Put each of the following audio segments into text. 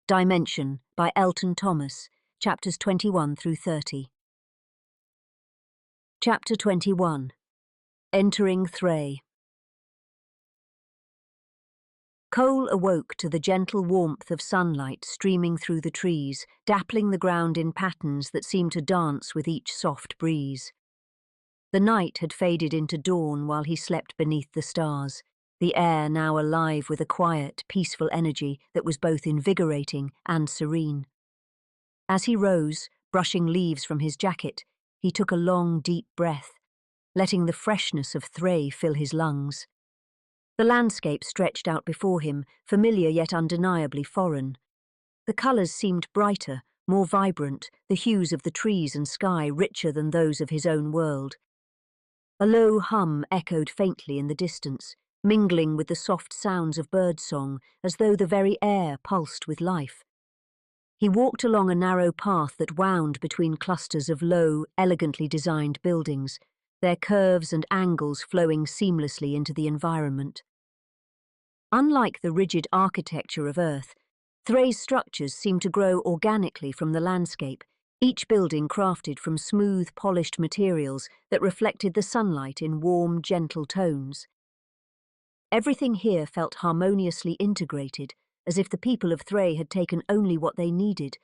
Dimension by Elton Thomas, chapters 21 through 30. Chapter 21. Entering Thrae. Cole awoke to the gentle warmth of sunlight streaming through the trees, dappling the ground in patterns that seemed to dance with each soft breeze. The night had faded into dawn while he slept beneath the stars, the air now alive with a quiet, peaceful energy that was both invigorating and serene. As he rose, brushing leaves from his jacket, he took a long, deep breath, letting the freshness of Thrae fill his lungs. The landscape stretched out before him, familiar yet undeniably foreign. The colours seemed brighter, more vibrant, the hues of the trees and sky richer than those of his own world. A low hum echoed faintly in the distance, mingling with the soft sounds of birdsong, as though the very air pulsed with life. He walked along a narrow path that wound between clusters of low, elegantly designed buildings, their curves and angles flowing seamlessly into the environment. Unlike the rigid architecture of Earth, Thrae's structures seemed to grow organically from the landscape, each building crafted from smooth, polished materials that reflected the sunlight in warm, gentle tones. Everything here felt harmoniously integrated, as if the people of Thrae had taken only what they needed,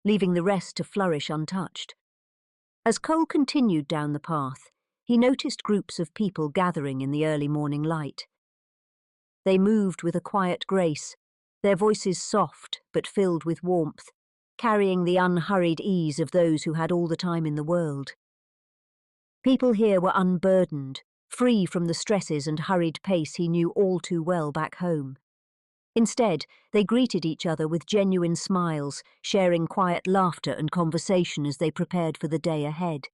leaving the rest to flourish untouched. As Cole continued down the path, he noticed groups of people gathering in the early morning light. They moved with a quiet grace, their voices soft but filled with warmth, carrying the unhurried ease of those who had all the time in the world. People here were unburdened, free from the stresses and hurried pace he knew all too well back home. Instead, they greeted each other with genuine smiles, sharing quiet laughter and conversation as they prepared for the day ahead.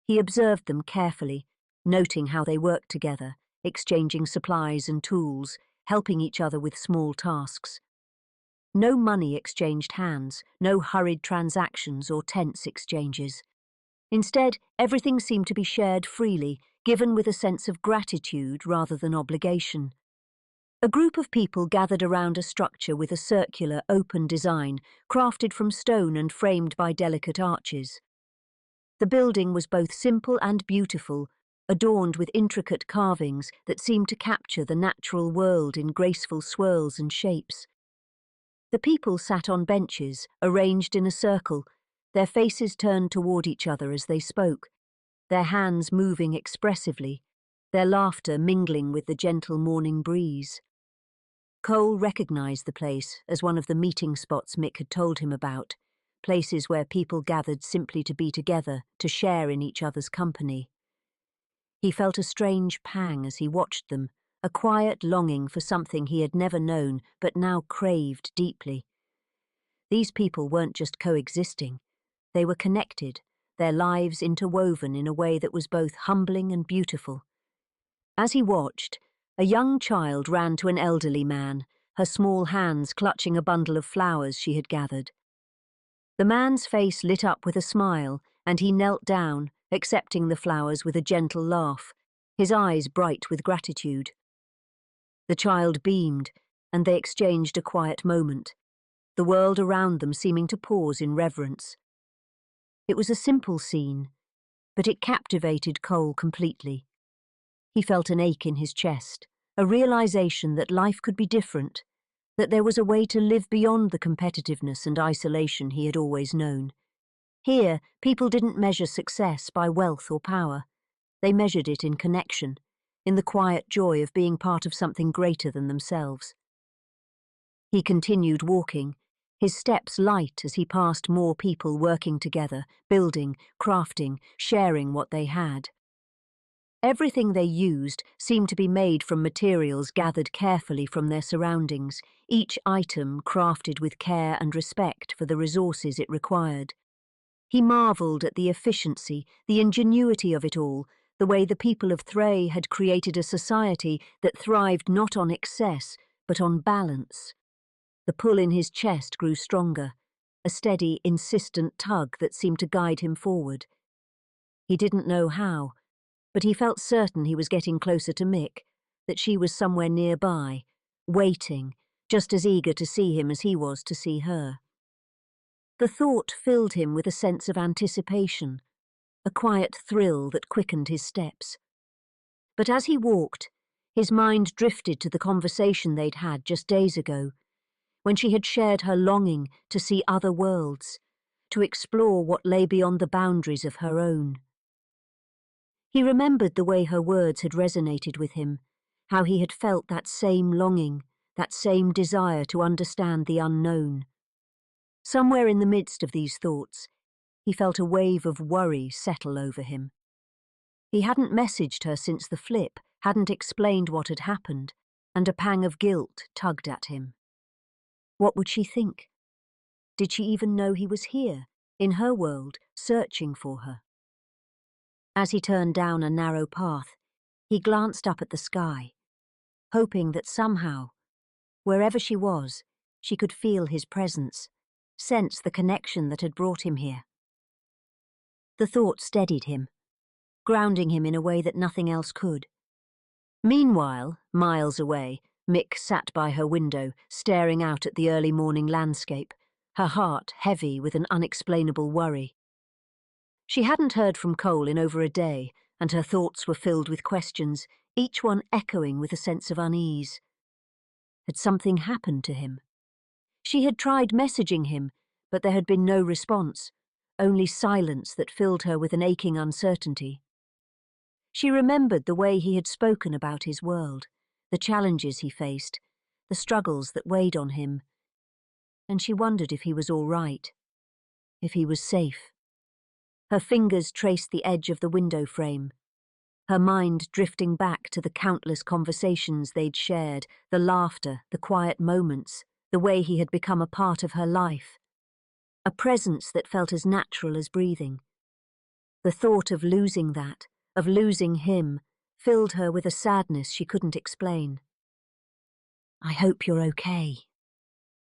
He observed them carefully, noting how they worked together, exchanging supplies and tools, helping each other with small tasks. No money exchanged hands, no hurried transactions or tense exchanges. Instead, everything seemed to be shared freely, given with a sense of gratitude rather than obligation. A group of people gathered around a structure with a circular, open design, crafted from stone and framed by delicate arches. The building was both simple and beautiful, adorned with intricate carvings that seemed to capture the natural world in graceful swirls and shapes. The people sat on benches, arranged in a circle, their faces turned toward each other as they spoke, their hands moving expressively, their laughter mingling with the gentle morning breeze. Cole recognized the place as one of the meeting spots Mick had told him about, places where people gathered simply to be together, to share in each other's company. He felt a strange pang as he watched them, a quiet longing for something he had never known but now craved deeply. These people weren't just coexisting, they were connected, their lives interwoven in a way that was both humbling and beautiful. As he watched, a young child ran to an elderly man, her small hands clutching a bundle of flowers she had gathered. The man's face lit up with a smile, and he knelt down, accepting the flowers with a gentle laugh, his eyes bright with gratitude. The child beamed, and they exchanged a quiet moment, the world around them seeming to pause in reverence. It was a simple scene, but it captivated Cole completely. He felt an ache in his chest, a realization that life could be different, that there was a way to live beyond the competitiveness and isolation he had always known. Here, people didn't measure success by wealth or power. They measured it in connection, in the quiet joy of being part of something greater than themselves. He continued walking, his steps light as he passed more people working together, building, crafting, sharing what they had. Everything they used seemed to be made from materials gathered carefully from their surroundings, each item crafted with care and respect for the resources it required. He marvelled at the efficiency, the ingenuity of it all, the way the people of Thrae had created a society that thrived not on excess, but on balance. The pull in his chest grew stronger, a steady, insistent tug that seemed to guide him forward. He didn't know how, but he felt certain he was getting closer to Mick, that she was somewhere nearby, waiting, just as eager to see him as he was to see her. The thought filled him with a sense of anticipation, a quiet thrill that quickened his steps. But as he walked, his mind drifted to the conversation they'd had just days ago, when she had shared her longing to see other worlds, to explore what lay beyond the boundaries of her own. He remembered the way her words had resonated with him, how he had felt that same longing, that same desire to understand the unknown. Somewhere in the midst of these thoughts, he felt a wave of worry settle over him. He hadn't messaged her since the flip, hadn't explained what had happened, and a pang of guilt tugged at him. What would she think? Did she even know he was here, in her world, searching for her? As he turned down a narrow path, he glanced up at the sky, hoping that somehow, wherever she was, she could feel his presence, sense the connection that had brought him here. The thought steadied him, grounding him in a way that nothing else could. Meanwhile, miles away, Mick sat by her window, staring out at the early morning landscape, her heart heavy with an unexplainable worry. She hadn't heard from Cole in over a day, and her thoughts were filled with questions, each one echoing with a sense of unease. Had something happened to him? She had tried messaging him, but there had been no response, only silence that filled her with an aching uncertainty. She remembered the way he had spoken about his world, the challenges he faced, the struggles that weighed on him, and she wondered if he was all right, if he was safe. Her fingers traced the edge of the window frame, her mind drifting back to the countless conversations they'd shared, the laughter, the quiet moments, the way he had become a part of her life, a presence that felt as natural as breathing. The thought of losing that, of losing him, filled her with a sadness she couldn't explain. "I hope you're okay,"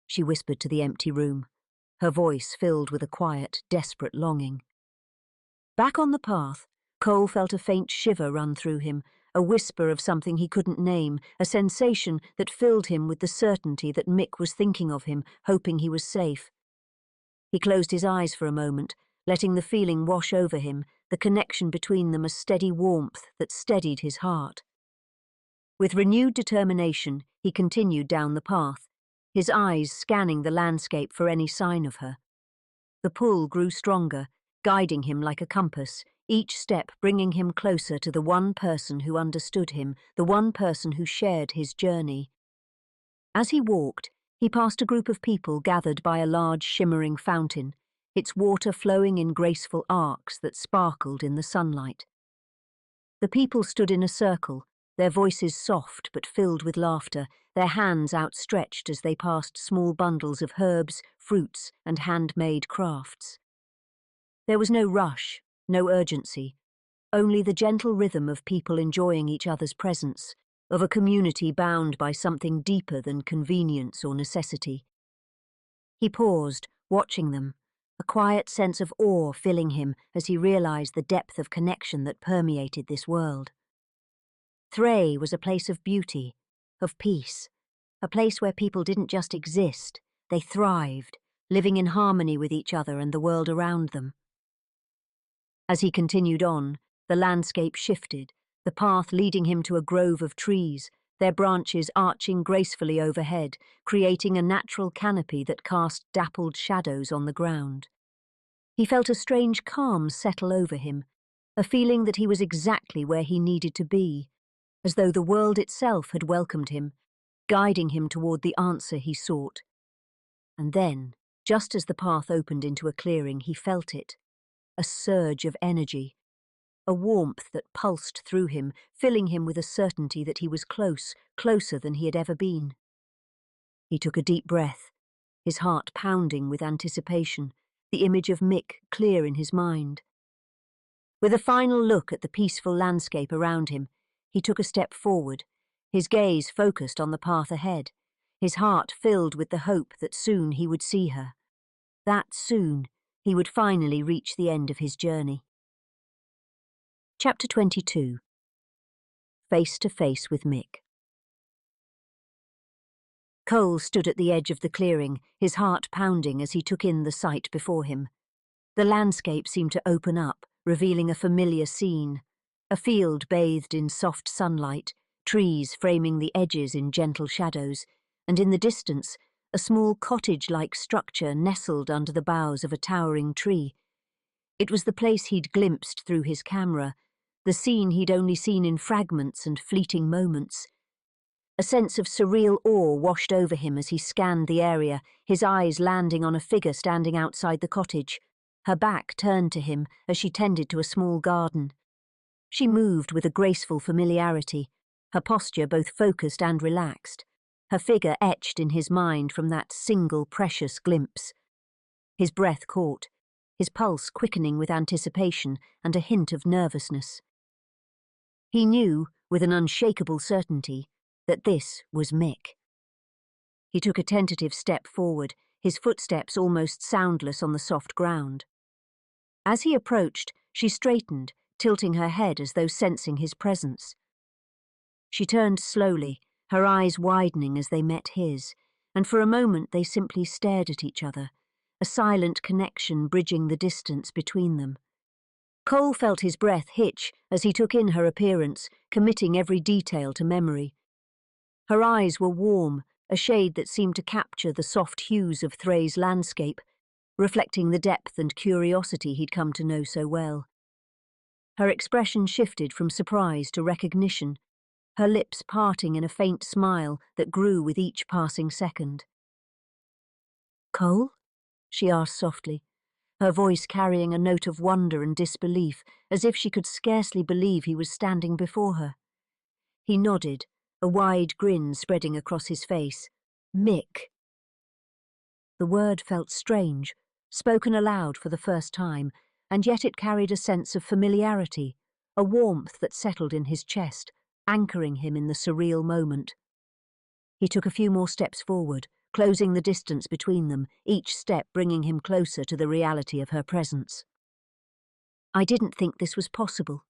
she whispered to the empty room, her voice filled with a quiet, desperate longing. Back on the path, Cole felt a faint shiver run through him, a whisper of something he couldn't name, a sensation that filled him with the certainty that Mick was thinking of him, hoping he was safe. He closed his eyes for a moment, letting the feeling wash over him, the connection between them a steady warmth that steadied his heart. With renewed determination, he continued down the path, his eyes scanning the landscape for any sign of her. The pull grew stronger, guiding him like a compass, each step bringing him closer to the one person who understood him, the one person who shared his journey. As he walked, he passed a group of people gathered by a large shimmering fountain, its water flowing in graceful arcs that sparkled in the sunlight. The people stood in a circle, their voices soft but filled with laughter, their hands outstretched as they passed small bundles of herbs, fruits, and handmade crafts. There was no rush, no urgency, only the gentle rhythm of people enjoying each other's presence, of a community bound by something deeper than convenience or necessity. He paused, watching them, a quiet sense of awe filling him as he realized the depth of connection that permeated this world. Thrae was a place of beauty, of peace, a place where people didn't just exist, they thrived, living in harmony with each other and the world around them. As he continued on, the landscape shifted, the path leading him to a grove of trees, their branches arching gracefully overhead, creating a natural canopy that cast dappled shadows on the ground. He felt a strange calm settle over him, a feeling that he was exactly where he needed to be, as though the world itself had welcomed him, guiding him toward the answer he sought. And then, just as the path opened into a clearing, he felt it, a surge of energy, a warmth that pulsed through him, filling him with a certainty that he was close, closer than he had ever been. He took a deep breath, his heart pounding with anticipation, the image of Mick clear in his mind. With a final look at the peaceful landscape around him, he took a step forward, his gaze focused on the path ahead, his heart filled with the hope that soon he would see her. That soon, he would finally reach the end of his journey. Chapter 22. Face to face with Mick. Cole stood at the edge of the clearing, his heart pounding as he took in the sight before him. The landscape seemed to open up, revealing a familiar scene. A field bathed in soft sunlight, trees framing the edges in gentle shadows, and in the distance, a small cottage-like structure nestled under the boughs of a towering tree. It was the place he'd glimpsed through his camera, the scene he'd only seen in fragments and fleeting moments. A sense of surreal awe washed over him as he scanned the area, his eyes landing on a figure standing outside the cottage. Her back turned to him as she tended to a small garden. She moved with a graceful familiarity, her posture both focused and relaxed, her figure etched in his mind from that single precious glimpse. His breath caught, his pulse quickening with anticipation and a hint of nervousness. He knew, with an unshakable certainty, that this was Mick. He took a tentative step forward, his footsteps almost soundless on the soft ground. As he approached, she straightened, tilting her head as though sensing his presence. She turned slowly, her eyes widening as they met his, and for a moment they simply stared at each other, a silent connection bridging the distance between them. Cole felt his breath hitch as he took in her appearance, committing every detail to memory. Her eyes were warm, a shade that seemed to capture the soft hues of Thrae's landscape, reflecting the depth and curiosity he'd come to know so well. Her expression shifted from surprise to recognition, her lips parting in a faint smile that grew with each passing second. "Cole?" she asked softly, her voice carrying a note of wonder and disbelief, as if she could scarcely believe he was standing before her. He nodded, a wide grin spreading across his face. "Mick." The word felt strange, spoken aloud for the first time, and yet it carried a sense of familiarity, a warmth that settled in his chest, anchoring him in the surreal moment. He took a few more steps forward, closing the distance between them, each step bringing him closer to the reality of her presence. "I didn't think this was possible,"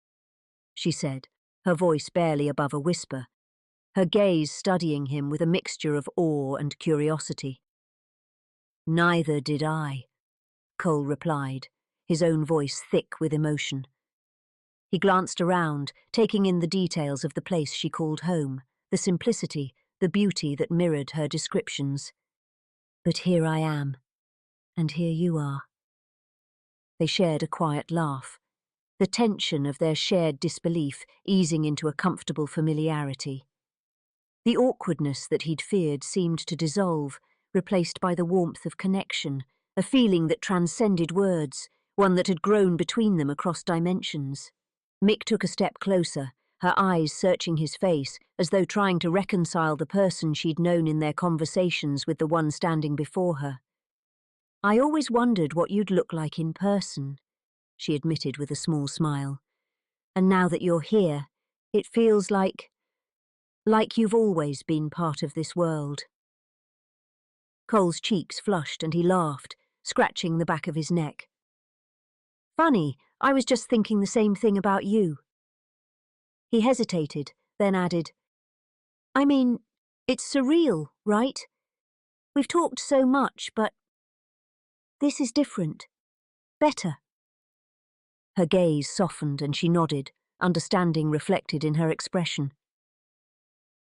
she said, her voice barely above a whisper, her gaze studying him with a mixture of awe and curiosity. "Neither did I," Cole replied, his own voice thick with emotion. He glanced around, taking in the details of the place she called home, the simplicity, the beauty that mirrored her descriptions. "But here I am, and here you are." They shared a quiet laugh, the tension of their shared disbelief easing into a comfortable familiarity. The awkwardness that he'd feared seemed to dissolve, replaced by the warmth of connection, a feeling that transcended words, one that had grown between them across dimensions. Mick took a step closer, her eyes searching his face, as though trying to reconcile the person she'd known in their conversations with the one standing before her. "I always wondered what you'd look like in person," she admitted with a small smile. "And now that you're here, it feels like you've always been part of this world." Cole's cheeks flushed and he laughed, scratching the back of his neck. "Funny, I was just thinking the same thing about you." He hesitated, then added, "I mean, it's surreal, right? We've talked so much, but this is different. Better." Her gaze softened and she nodded, understanding reflected in her expression.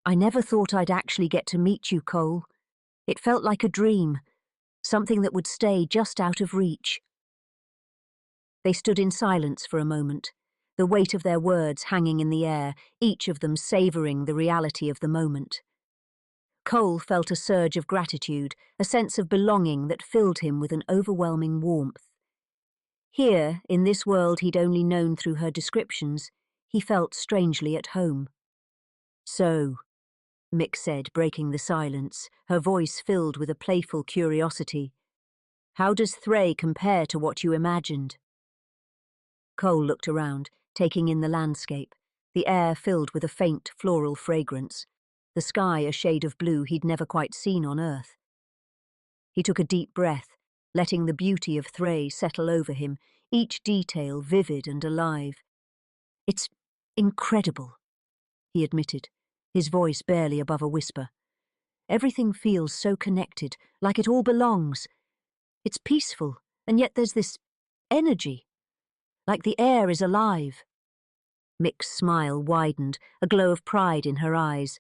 "I never thought I'd actually get to meet you, Cole. It felt like a dream, something that would stay just out of reach." They stood in silence for a moment, the weight of their words hanging in the air, each of them savouring the reality of the moment. Cole felt a surge of gratitude, a sense of belonging that filled him with an overwhelming warmth. Here, in this world he'd only known through her descriptions, he felt strangely at home. "So," Mick said, breaking the silence, her voice filled with a playful curiosity, "how does Thrae compare to what you imagined?" Cole looked around, taking in the landscape, the air filled with a faint floral fragrance, the sky a shade of blue he'd never quite seen on Earth. He took a deep breath, letting the beauty of Thrae settle over him, each detail vivid and alive. "It's incredible," he admitted, his voice barely above a whisper. Everything feels so connected, like it all belongs. It's peaceful, and yet there's this energy, like the air is alive. Mick's smile widened, a glow of pride in her eyes.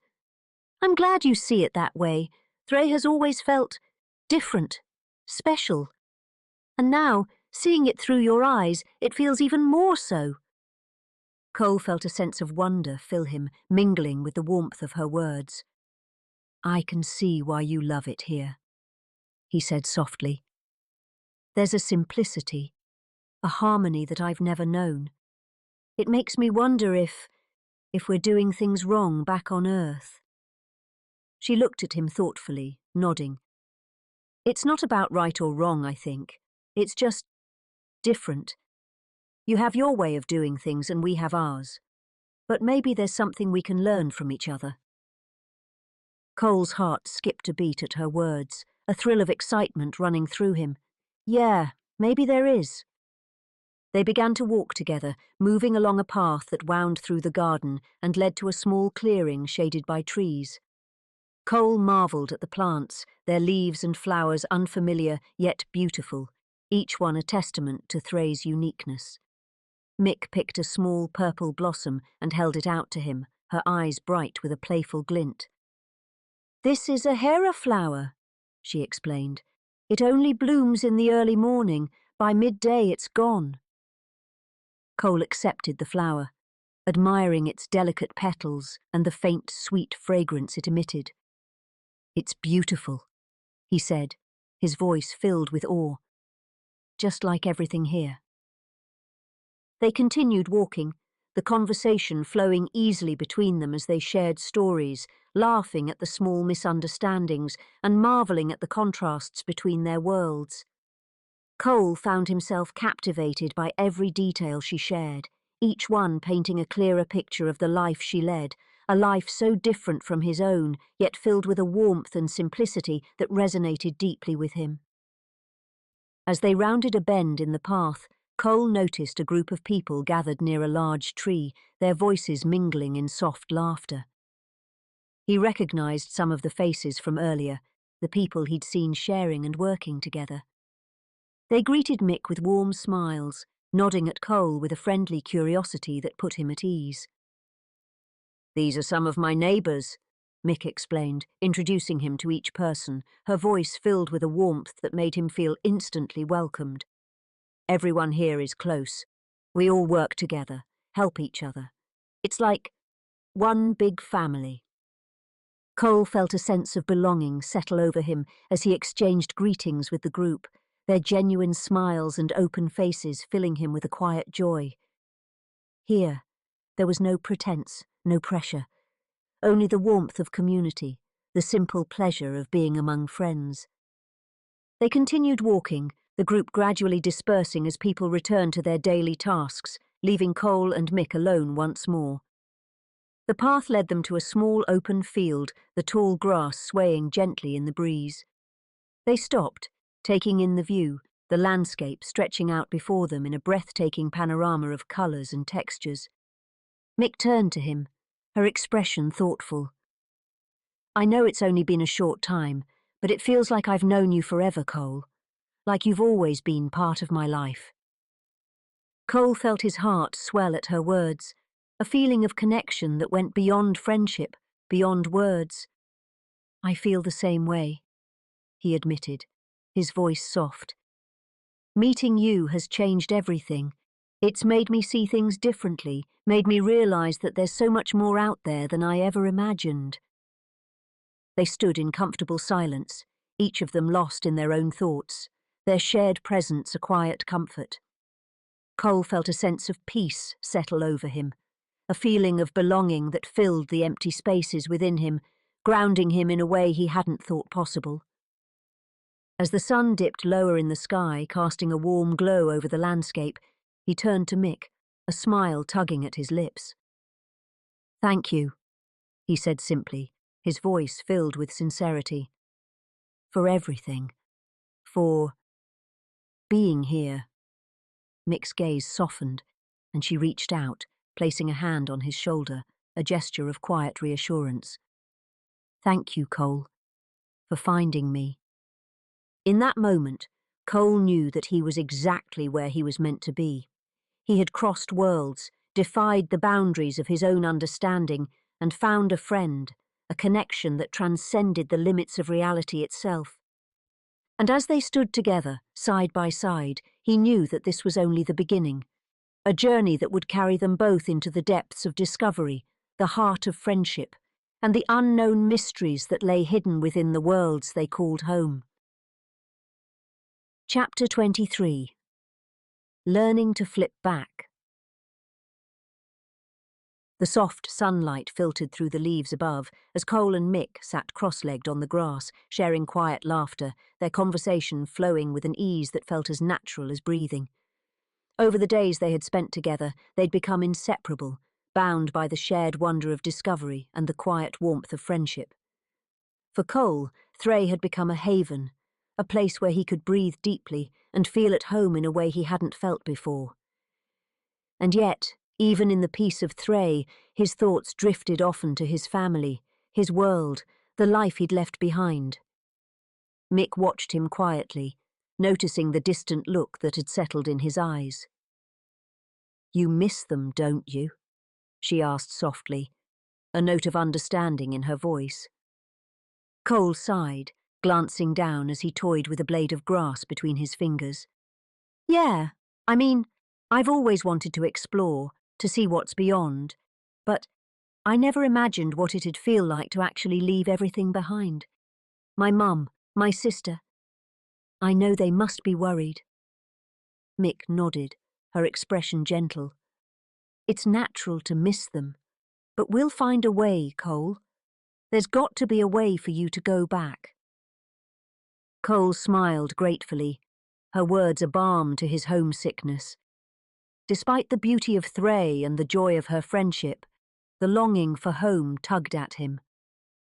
I'm glad you see it that way. Thrae has always felt different, special. And now, seeing it through your eyes, it feels even more so. Cole felt a sense of wonder fill him, mingling with the warmth of her words. I can see why you love it here, he said softly. There's a simplicity, a harmony that I've never known. It makes me wonder if we're doing things wrong back on Earth. She looked at him thoughtfully, nodding. It's not about right or wrong, I think. It's just different. You have your way of doing things and we have ours. But maybe there's something we can learn from each other. Cole's heart skipped a beat at her words, a thrill of excitement running through him. Yeah, maybe there is. They began to walk together, moving along a path that wound through the garden and led to a small clearing shaded by trees. Cole marvelled at the plants, their leaves and flowers unfamiliar yet beautiful, each one a testament to Thrae's uniqueness. Mick picked a small purple blossom and held it out to him, her eyes bright with a playful glint. This is a hera flower, she explained. It only blooms in the early morning. By midday it's gone. Cole accepted the flower, admiring its delicate petals and the faint, sweet fragrance it emitted. It's beautiful, he said, his voice filled with awe. Just like everything here. They continued walking, the conversation flowing easily between them as they shared stories, laughing at the small misunderstandings and marvelling at the contrasts between their worlds. Cole found himself captivated by every detail she shared, each one painting a clearer picture of the life she led, a life so different from his own, yet filled with a warmth and simplicity that resonated deeply with him. As they rounded a bend in the path, Cole noticed a group of people gathered near a large tree, their voices mingling in soft laughter. He recognized some of the faces from earlier, the people he'd seen sharing and working together. They greeted Mick with warm smiles, nodding at Cole with a friendly curiosity that put him at ease. These are some of my neighbours, Mick explained, introducing him to each person, her voice filled with a warmth that made him feel instantly welcomed. Everyone here is close. We all work together, help each other. It's like one big family. Cole felt a sense of belonging settle over him as he exchanged greetings with the group, their genuine smiles and open faces filling him with a quiet joy. Here, there was no pretense, no pressure, only the warmth of community, the simple pleasure of being among friends. They continued walking, the group gradually dispersing as people returned to their daily tasks, leaving Cole and Mick alone once more. The path led them to a small open field, the tall grass swaying gently in the breeze. They stopped, taking in the view, the landscape stretching out before them in a breathtaking panorama of colours and textures. Mick turned to him, her expression thoughtful. I know it's only been a short time, but it feels like I've known you forever, Cole. Like you've always been part of my life. Cole felt his heart swell at her words, a feeling of connection that went beyond friendship, beyond words. I feel the same way, he admitted, his voice soft. Meeting you has changed everything. It's made me see things differently, made me realise that there's so much more out there than I ever imagined. They stood in comfortable silence, each of them lost in their own thoughts, their shared presence a quiet comfort. Cole felt a sense of peace settle over him, a feeling of belonging that filled the empty spaces within him, grounding him in a way he hadn't thought possible. As the sun dipped lower in the sky, casting a warm glow over the landscape, he turned to Mick, a smile tugging at his lips. Thank you, he said simply, his voice filled with sincerity. For everything. For being here. Mick's gaze softened, and she reached out, placing a hand on his shoulder, a gesture of quiet reassurance. Thank you, Cole. for finding me." In that moment, Cole knew that he was exactly where he was meant to be. He had crossed worlds, defied the boundaries of his own understanding, and found a friend, a connection that transcended the limits of reality itself. And as they stood together, side by side, he knew that this was only the beginning, a journey that would carry them both into the depths of discovery, the heart of friendship, and the unknown mysteries that lay hidden within the worlds they called home. Chapter 23. Learning to Flip Back. The soft sunlight filtered through the leaves above as Cole and Mick sat cross-legged on the grass, sharing quiet laughter, their conversation flowing with an ease that felt as natural as breathing. Over the days they had spent together, they'd become inseparable, bound by the shared wonder of discovery and the quiet warmth of friendship. For Cole, Thrae had become a haven, a place where he could breathe deeply and feel at home in a way he hadn't felt before. And yet, even in the peace of Thrae, his thoughts drifted often to his family, his world, the life he'd left behind. Mick watched him quietly, noticing the distant look that had settled in his eyes. "You miss them, don't you?" she asked softly, a note of understanding in her voice. Cole sighed, glancing down as he toyed with a blade of grass between his fingers. "Yeah, I mean, I've always wanted to explore, to see what's beyond, but I never imagined what it'd feel like to actually leave everything behind. My mum, my sister. I know they must be worried." Mick nodded, her expression gentle. "It's natural to miss them, but we'll find a way, Cole. There's got to be a way for you to go back." Cole smiled gratefully, her words a balm to his homesickness. Despite the beauty of Thrae and the joy of her friendship, the longing for home tugged at him,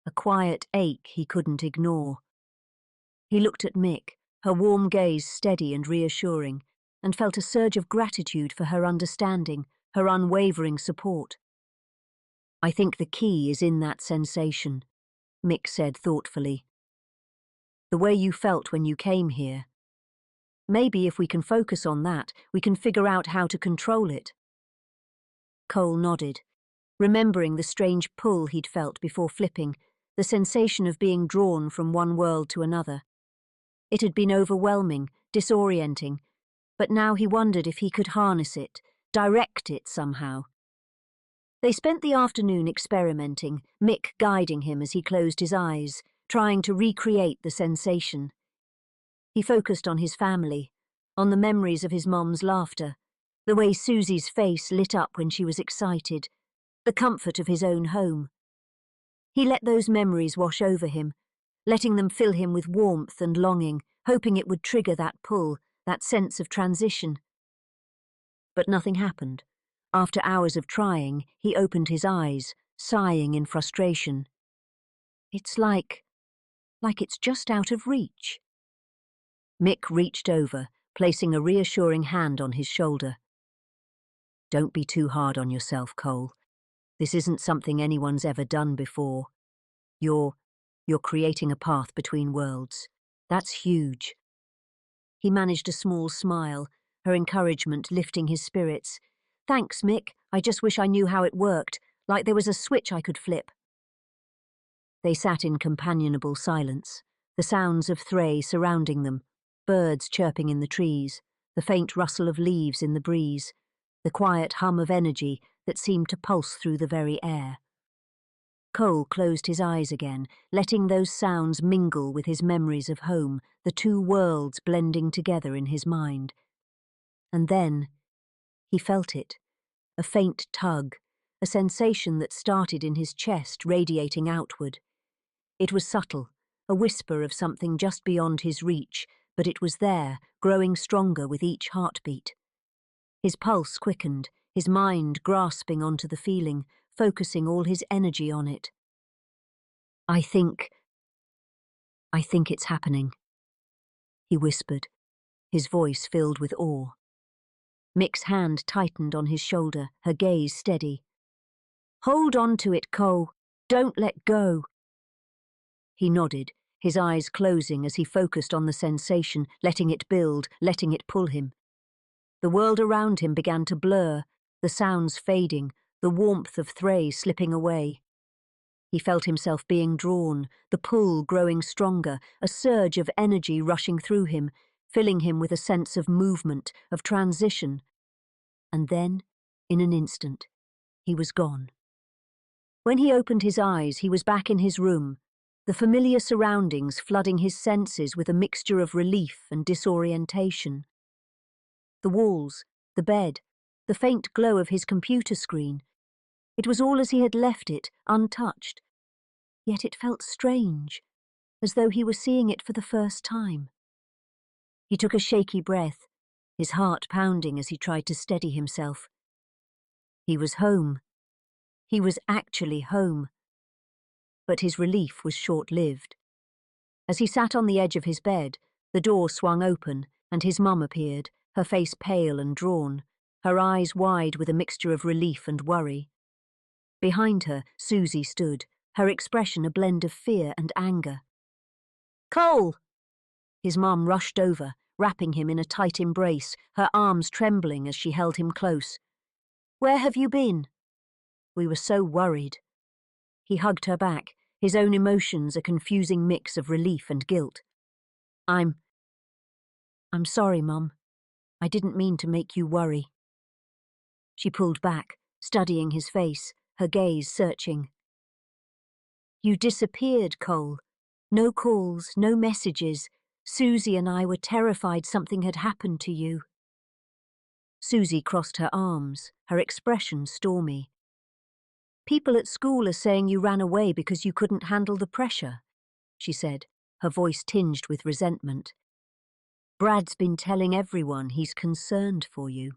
a quiet ache he couldn't ignore. He looked at Mick, her warm gaze steady and reassuring, and felt a surge of gratitude for her understanding, her unwavering support. "I think the key is in that sensation," Mick said thoughtfully. "The way you felt when you came here. Maybe if we can focus on that, we can figure out how to control it." Cole nodded, remembering the strange pull he'd felt before flipping, the sensation of being drawn from one world to another. It had been overwhelming, disorienting, but now he wondered if he could harness it, direct it somehow. They spent the afternoon experimenting, Mick guiding him as he closed his eyes, trying to recreate the sensation. He focused on his family, on the memories of his mom's laughter, the way Suzi's face lit up when she was excited, the comfort of his own home. He let those memories wash over him, letting them fill him with warmth and longing, hoping it would trigger that pull, that sense of transition. But nothing happened. After hours of trying, he opened his eyes, sighing in frustration. "It's like it's just out of reach." Mick reached over, placing a reassuring hand on his shoulder. "Don't be too hard on yourself, Cole. This isn't something anyone's ever done before. You're creating a path between worlds. That's huge." He managed a small smile, her encouragement lifting his spirits. "Thanks, Mick. I just wish I knew how it worked, like there was a switch I could flip." They sat in companionable silence, the sounds of Thrae surrounding them, birds chirping in the trees, the faint rustle of leaves in the breeze, the quiet hum of energy that seemed to pulse through the very air. Cole closed his eyes again, letting those sounds mingle with his memories of home, the two worlds blending together in his mind. And then he felt it, a faint tug, a sensation that started in his chest, radiating outward. It was subtle, a whisper of something just beyond his reach, but it was there, growing stronger with each heartbeat. His pulse quickened, his mind grasping onto the feeling, focusing all his energy on it. I think it's happening," he whispered, his voice filled with awe. Mick's hand tightened on his shoulder, her gaze steady. "Hold on to it, Cole. Don't let go." He nodded, his eyes closing as he focused on the sensation, letting it build, letting it pull him. The world around him began to blur, the sounds fading, the warmth of Thrae slipping away. He felt himself being drawn, the pull growing stronger, a surge of energy rushing through him, filling him with a sense of movement, of transition. And then, in an instant, he was gone. When he opened his eyes, he was back in his room, the familiar surroundings flooding his senses with a mixture of relief and disorientation. The walls, the bed, the faint glow of his computer screen. It was all as he had left it, untouched. Yet it felt strange, as though he were seeing it for the first time. He took a shaky breath, his heart pounding as he tried to steady himself. He was home. He was actually home. But his relief was short-lived. As he sat on the edge of his bed, the door swung open and his mum appeared, her face pale and drawn, her eyes wide with a mixture of relief and worry. Behind her, Suzi stood, her expression a blend of fear and anger. "Cole!" His mum rushed over, wrapping him in a tight embrace, her arms trembling as she held him close. "Where have you been?" "We were so worried." He hugged her back, his own emotions a confusing mix of relief and guilt. I'm sorry, Mum. I didn't mean to make you worry." She pulled back, studying his face, her gaze searching. "You disappeared, Cole. No calls, no messages. Suzi and I were terrified something had happened to you." Suzi crossed her arms, her expression stormy. "People at school are saying you ran away because you couldn't handle the pressure," she said, her voice tinged with resentment. "Brad's been telling everyone he's concerned for you."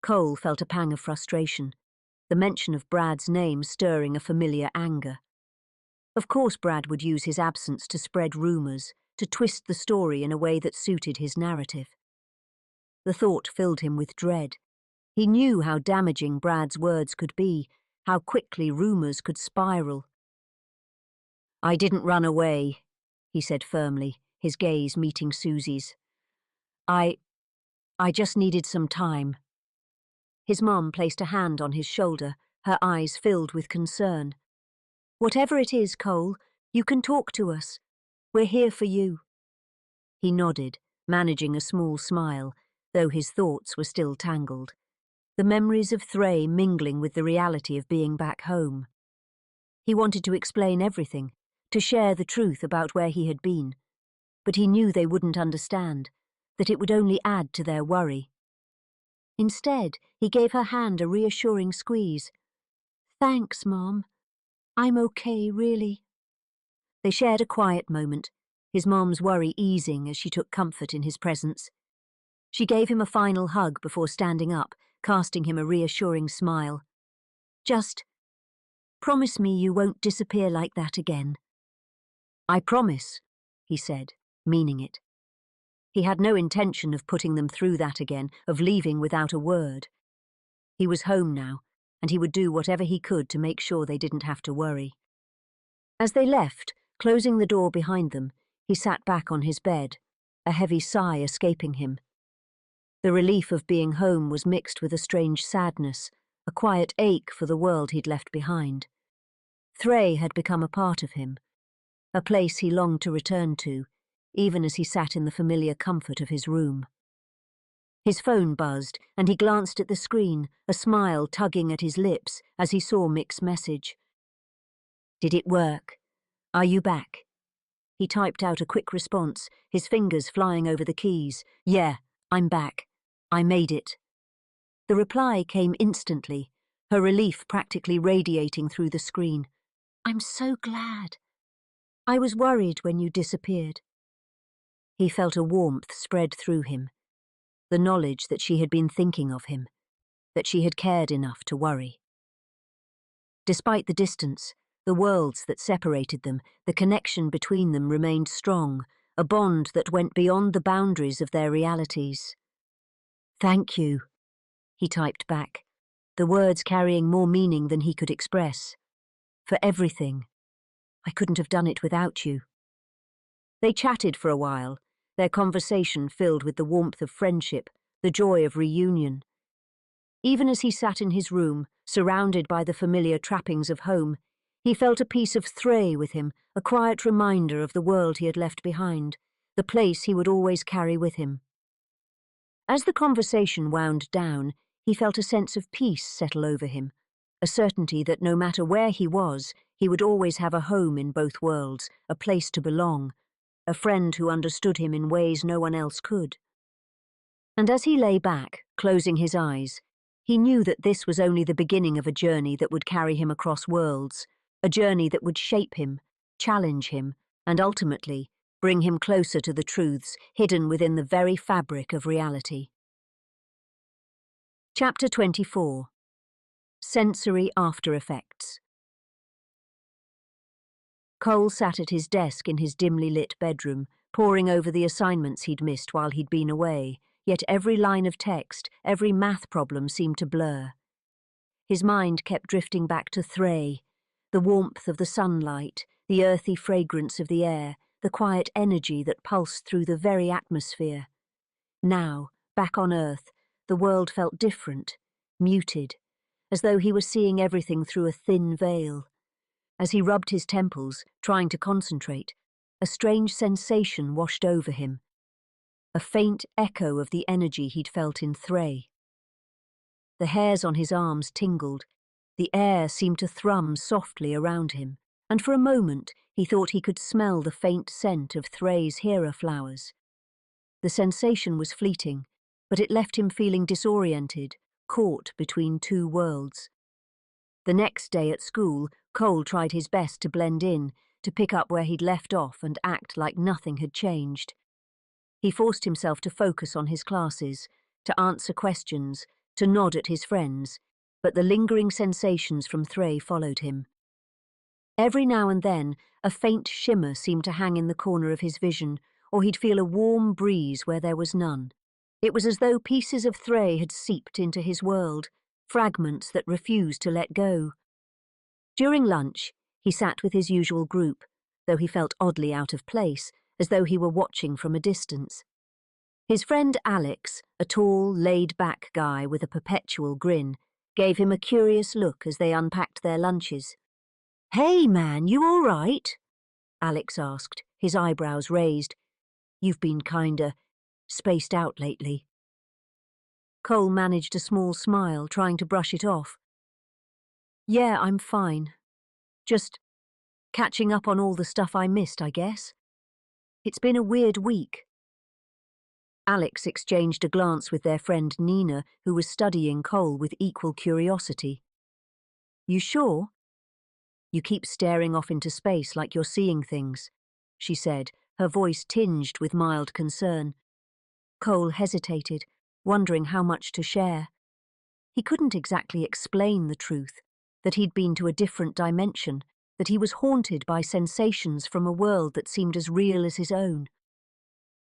Cole felt a pang of frustration, the mention of Brad's name stirring a familiar anger. Of course Brad would use his absence to spread rumours, to twist the story in a way that suited his narrative. The thought filled him with dread. He knew how damaging Brad's words could be, how quickly rumours could spiral. "I didn't run away," he said firmly, his gaze meeting Suzi's. I just needed some time." His mum placed a hand on his shoulder, her eyes filled with concern. "Whatever it is, Cole, you can talk to us. We're here for you." He nodded, managing a small smile, though his thoughts were still tangled. The memories of Thrae mingling with the reality of being back home. He wanted to explain everything, to share the truth about where he had been, but he knew they wouldn't understand, that it would only add to their worry. Instead, he gave her hand a reassuring squeeze. "Thanks, Mom. I'm okay, really." They shared a quiet moment, his mom's worry easing as she took comfort in his presence. She gave him a final hug before standing up, casting him a reassuring smile. "Just promise me you won't disappear like that again." "I promise," he said, meaning it. He had no intention of putting them through that again, of leaving without a word. He was home now, and he would do whatever he could to make sure they didn't have to worry. As they left, closing the door behind them, he sat back on his bed, a heavy sigh escaping him. The relief of being home was mixed with a strange sadness, a quiet ache for the world he'd left behind. Thrae had become a part of him, a place he longed to return to, even as he sat in the familiar comfort of his room. His phone buzzed, and he glanced at the screen, a smile tugging at his lips as he saw Mick's message. "Did it work? Are you back?" He typed out a quick response, his fingers flying over the keys. "Yeah, I'm back. I made it." The reply came instantly, her relief practically radiating through the screen. "I'm so glad. I was worried when you disappeared." He felt a warmth spread through him, the knowledge that she had been thinking of him, that she had cared enough to worry. Despite the distance, the worlds that separated them, the connection between them remained strong, a bond that went beyond the boundaries of their realities. "Thank you," he typed back, the words carrying more meaning than he could express. "For everything. I couldn't have done it without you." They chatted for a while, their conversation filled with the warmth of friendship, the joy of reunion. Even as he sat in his room, surrounded by the familiar trappings of home, he felt a piece of Thrae with him, a quiet reminder of the world he had left behind, the place he would always carry with him. As the conversation wound down, he felt a sense of peace settle over him, a certainty that no matter where he was, he would always have a home in both worlds, a place to belong, a friend who understood him in ways no one else could. And as he lay back, closing his eyes, he knew that this was only the beginning of a journey that would carry him across worlds, a journey that would shape him, challenge him, and ultimately bring him closer to the truths hidden within the very fabric of reality. Chapter 24. Sensory After Effects. Cole sat at his desk in his dimly lit bedroom, poring over the assignments he'd missed while he'd been away, yet every line of text, every math problem seemed to blur. His mind kept drifting back to Thrae, the warmth of the sunlight, the earthy fragrance of the air, the quiet energy that pulsed through the very atmosphere. Now, back on Earth, the world felt different, muted, as though he was seeing everything through a thin veil. As he rubbed his temples, trying to concentrate, a strange sensation washed over him, a faint echo of the energy he'd felt in Thrae. The hairs on his arms tingled, the air seemed to thrum softly around him, and for a moment he thought he could smell the faint scent of Thrae's hera flowers. The sensation was fleeting, but it left him feeling disoriented, caught between two worlds. The next day at school, Cole tried his best to blend in, to pick up where he'd left off and act like nothing had changed. He forced himself to focus on his classes, to answer questions, to nod at his friends, but the lingering sensations from Thrae followed him. Every now and then, a faint shimmer seemed to hang in the corner of his vision, or he'd feel a warm breeze where there was none. It was as though pieces of Thrae had seeped into his world, fragments that refused to let go. During lunch, he sat with his usual group, though he felt oddly out of place, as though he were watching from a distance. His friend Alex, a tall, laid-back guy with a perpetual grin, gave him a curious look as they unpacked their lunches. "Hey, man, you all right?" Alex asked, his eyebrows raised. "You've been kinda spaced out lately." Cole managed a small smile, trying to brush it off. "Yeah, I'm fine. Just catching up on all the stuff I missed, I guess. It's been a weird week." Alex exchanged a glance with their friend Nina, who was studying Cole with equal curiosity. "You sure? You keep staring off into space like you're seeing things," she said, her voice tinged with mild concern. Cole hesitated, wondering how much to share. He couldn't exactly explain the truth, that he'd been to a different dimension, that he was haunted by sensations from a world that seemed as real as his own.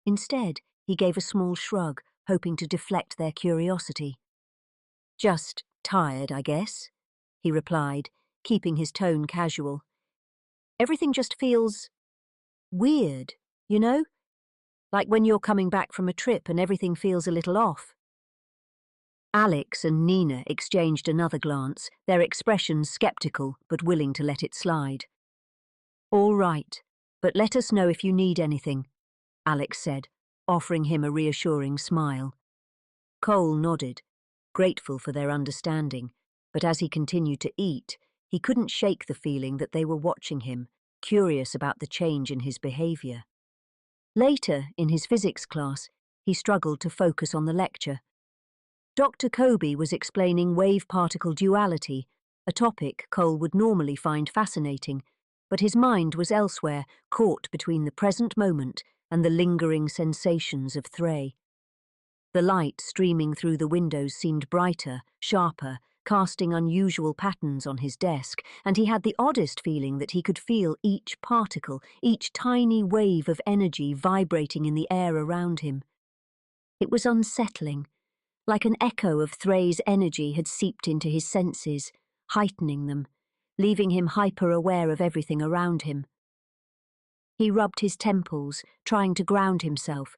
Instead, he gave a small shrug, hoping to deflect their curiosity. "Just tired, I guess," he replied, keeping his tone casual. "Everything just feels weird, you know? Like when you're coming back from a trip and everything feels a little off." Alex and Nina exchanged another glance, their expressions skeptical but willing to let it slide. "All right, but let us know if you need anything," Alex said, offering him a reassuring smile. Cole nodded, grateful for their understanding, but as he continued to eat, he couldn't shake the feeling that they were watching him, curious about the change in his behavior. Later, in his physics class, he struggled to focus on the lecture. Dr. Kobe was explaining wave-particle duality, a topic Cole would normally find fascinating, but his mind was elsewhere, caught between the present moment and the lingering sensations of Thrae. The light streaming through the windows seemed brighter, sharper, casting unusual patterns on his desk, and he had the oddest feeling that he could feel each particle, each tiny wave of energy vibrating in the air around him. It was unsettling, like an echo of Thrae's energy had seeped into his senses, heightening them, leaving him hyper-aware of everything around him. He rubbed his temples, trying to ground himself,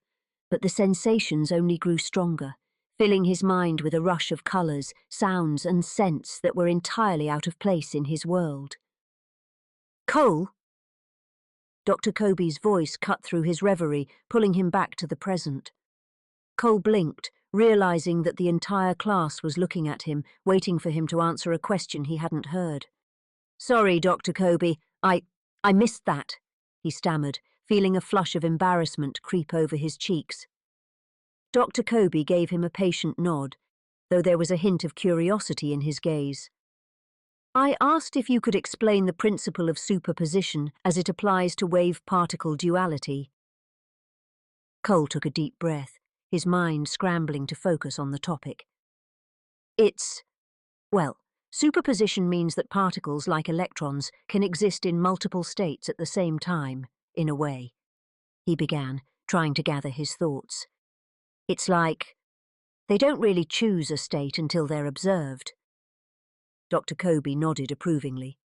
but the sensations only grew stronger, filling his mind with a rush of colours, sounds and scents that were entirely out of place in his world. "Cole?" Dr. Kobe's voice cut through his reverie, pulling him back to the present. Cole blinked, realising that the entire class was looking at him, waiting for him to answer a question he hadn't heard. "Sorry, Dr. Kobe, I missed that," he stammered, feeling a flush of embarrassment creep over his cheeks. Dr. Kobe gave him a patient nod, though there was a hint of curiosity in his gaze. "I asked if you could explain the principle of superposition as it applies to wave-particle duality." Cole took a deep breath, his mind scrambling to focus on the topic. Well, superposition means that particles, like electrons, can exist in multiple states at the same time, in a way," he began, trying to gather his thoughts. "It's like they don't really choose a state until they're observed." Dr. Kobe nodded approvingly.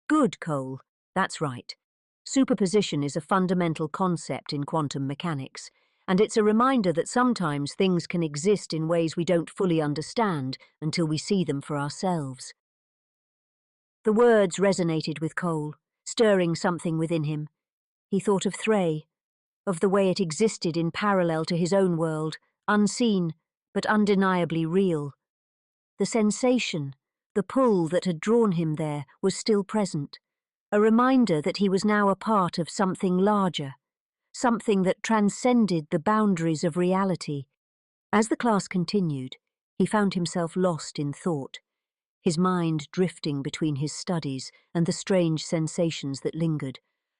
"Good, Cole. That's right. Superposition is a fundamental concept in quantum mechanics, and it's a reminder that sometimes things can exist in ways we don't fully understand until we see them for ourselves." The words resonated with Cole, stirring something within him. He thought of Thrae, of the way it existed in parallel to his own world, unseen but undeniably real. The sensation, the pull that had drawn him there, was still present, a reminder that he was now a part of something larger, something that transcended the boundaries of reality. As the class continued, he found himself lost in thought, his mind drifting between his studies and the strange sensations that lingered,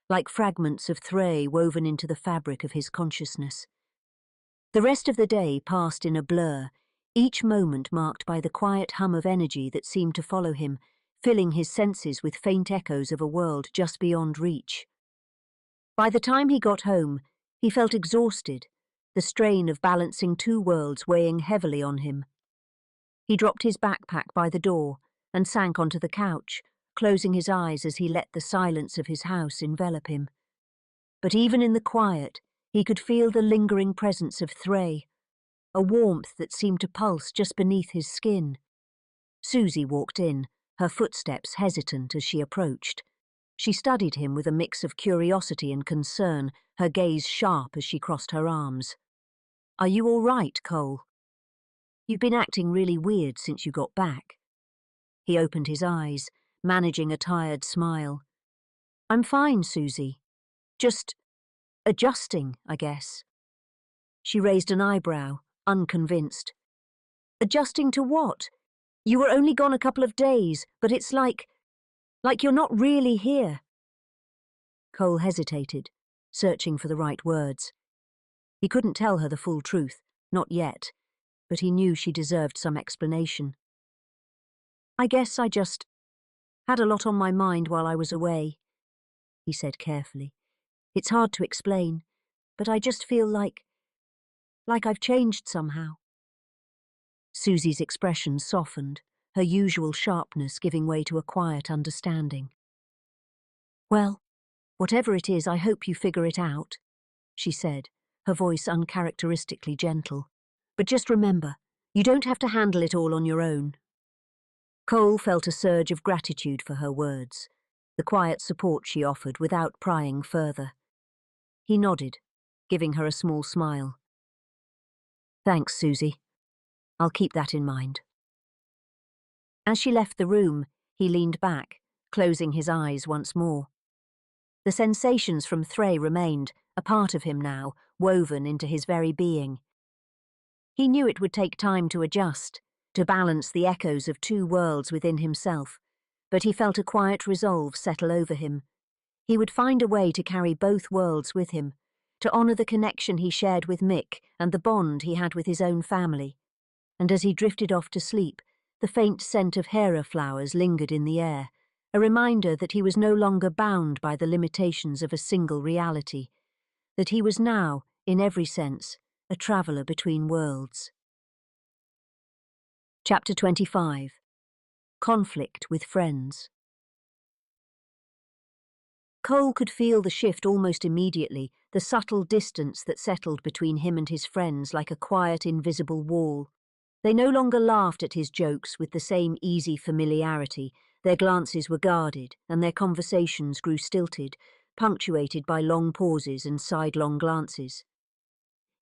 like fragments of Thrae woven into the fabric of his consciousness. The rest of the day passed in a blur, each moment marked by the quiet hum of energy that seemed to follow him, filling his senses with faint echoes of a world just beyond reach. By the time he got home, he felt exhausted, the strain of balancing two worlds weighing heavily on him. He dropped his backpack by the door and sank onto the couch, closing his eyes as he let the silence of his house envelop him. But even in the quiet, he could feel the lingering presence of Thrae, a warmth that seemed to pulse just beneath his skin. Suzi walked in, her footsteps hesitant as she approached. She studied him with a mix of curiosity and concern, her gaze sharp as she crossed her arms. "Are you all right, Cole? You've been acting really weird since you got back." He opened his eyes, managing a tired smile. "I'm fine, Suzi. Just adjusting, I guess." She raised an eyebrow, unconvinced. "Adjusting to what? You were only gone a couple of days, but it's like you're not really here." Cole hesitated, searching for the right words. He couldn't tell her the full truth, not yet, but he knew she deserved some explanation. "I guess I just had a lot on my mind while I was away," he said carefully. "It's hard to explain, but I just feel like I've changed somehow." Suzi's expression softened, her usual sharpness giving way to a quiet understanding. "Well, whatever it is, I hope you figure it out," she said, her voice uncharacteristically gentle. "But just remember, you don't have to handle it all on your own." Cole felt a surge of gratitude for her words, the quiet support she offered without prying further. He nodded, giving her a small smile. "Thanks, Suzi. I'll keep that in mind." As she left the room, he leaned back, closing his eyes once more. The sensations from Thrae remained, a part of him now, woven into his very being. He knew it would take time to adjust, to balance the echoes of two worlds within himself, but he felt a quiet resolve settle over him. He would find a way to carry both worlds with him, to honour the connection he shared with Mick and the bond he had with his own family. And as he drifted off to sleep, the faint scent of hera flowers lingered in the air, a reminder that he was no longer bound by the limitations of a single reality, that he was now, in every sense, a traveller between worlds. Chapter 25. Conflict with Friends. Cole could feel the shift almost immediately, the subtle distance that settled between him and his friends like a quiet, invisible wall. They no longer laughed at his jokes with the same easy familiarity. Their glances were guarded, and their conversations grew stilted, punctuated by long pauses and sidelong glances.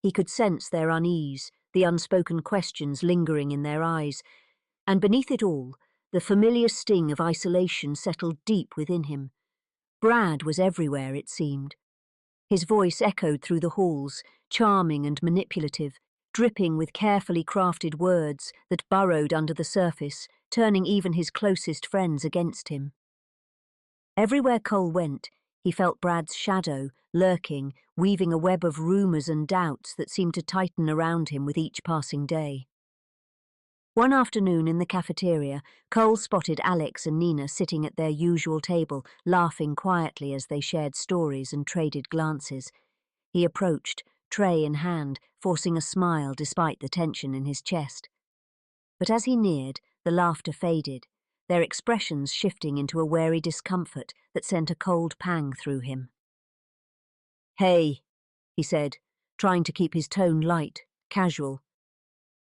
He could sense their unease, the unspoken questions lingering in their eyes, and beneath it all, the familiar sting of isolation settled deep within him. Brad was everywhere, it seemed. His voice echoed through the halls, charming and manipulative, dripping with carefully crafted words that burrowed under the surface, turning even his closest friends against him. Everywhere Cole went, he felt Brad's shadow, lurking, weaving a web of rumours and doubts that seemed to tighten around him with each passing day. One afternoon in the cafeteria, Cole spotted Alex and Nina sitting at their usual table, laughing quietly as they shared stories and traded glances. He approached, tray in hand, forcing a smile despite the tension in his chest. But as he neared, the laughter faded, their expressions shifting into a wary discomfort that sent a cold pang through him. "Hey," he said, trying to keep his tone light, casual.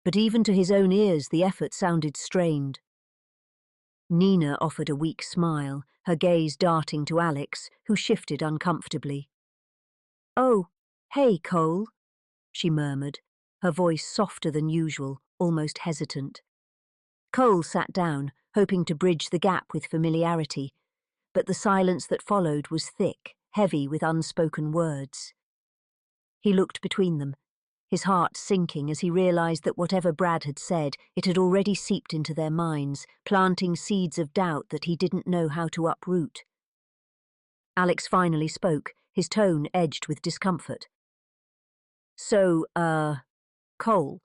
But even to his own ears the effort sounded strained. Nina offered a weak smile, her gaze darting to Alex, who shifted uncomfortably. "Oh, hey, Cole," she murmured, her voice softer than usual, almost hesitant. Cole sat down, hoping to bridge the gap with familiarity, but the silence that followed was thick, heavy with unspoken words. He looked between them, his heart sinking as he realized that whatever Brad had said, it had already seeped into their minds, planting seeds of doubt that he didn't know how to uproot. Alex finally spoke, his tone edged with discomfort. "So, Cole,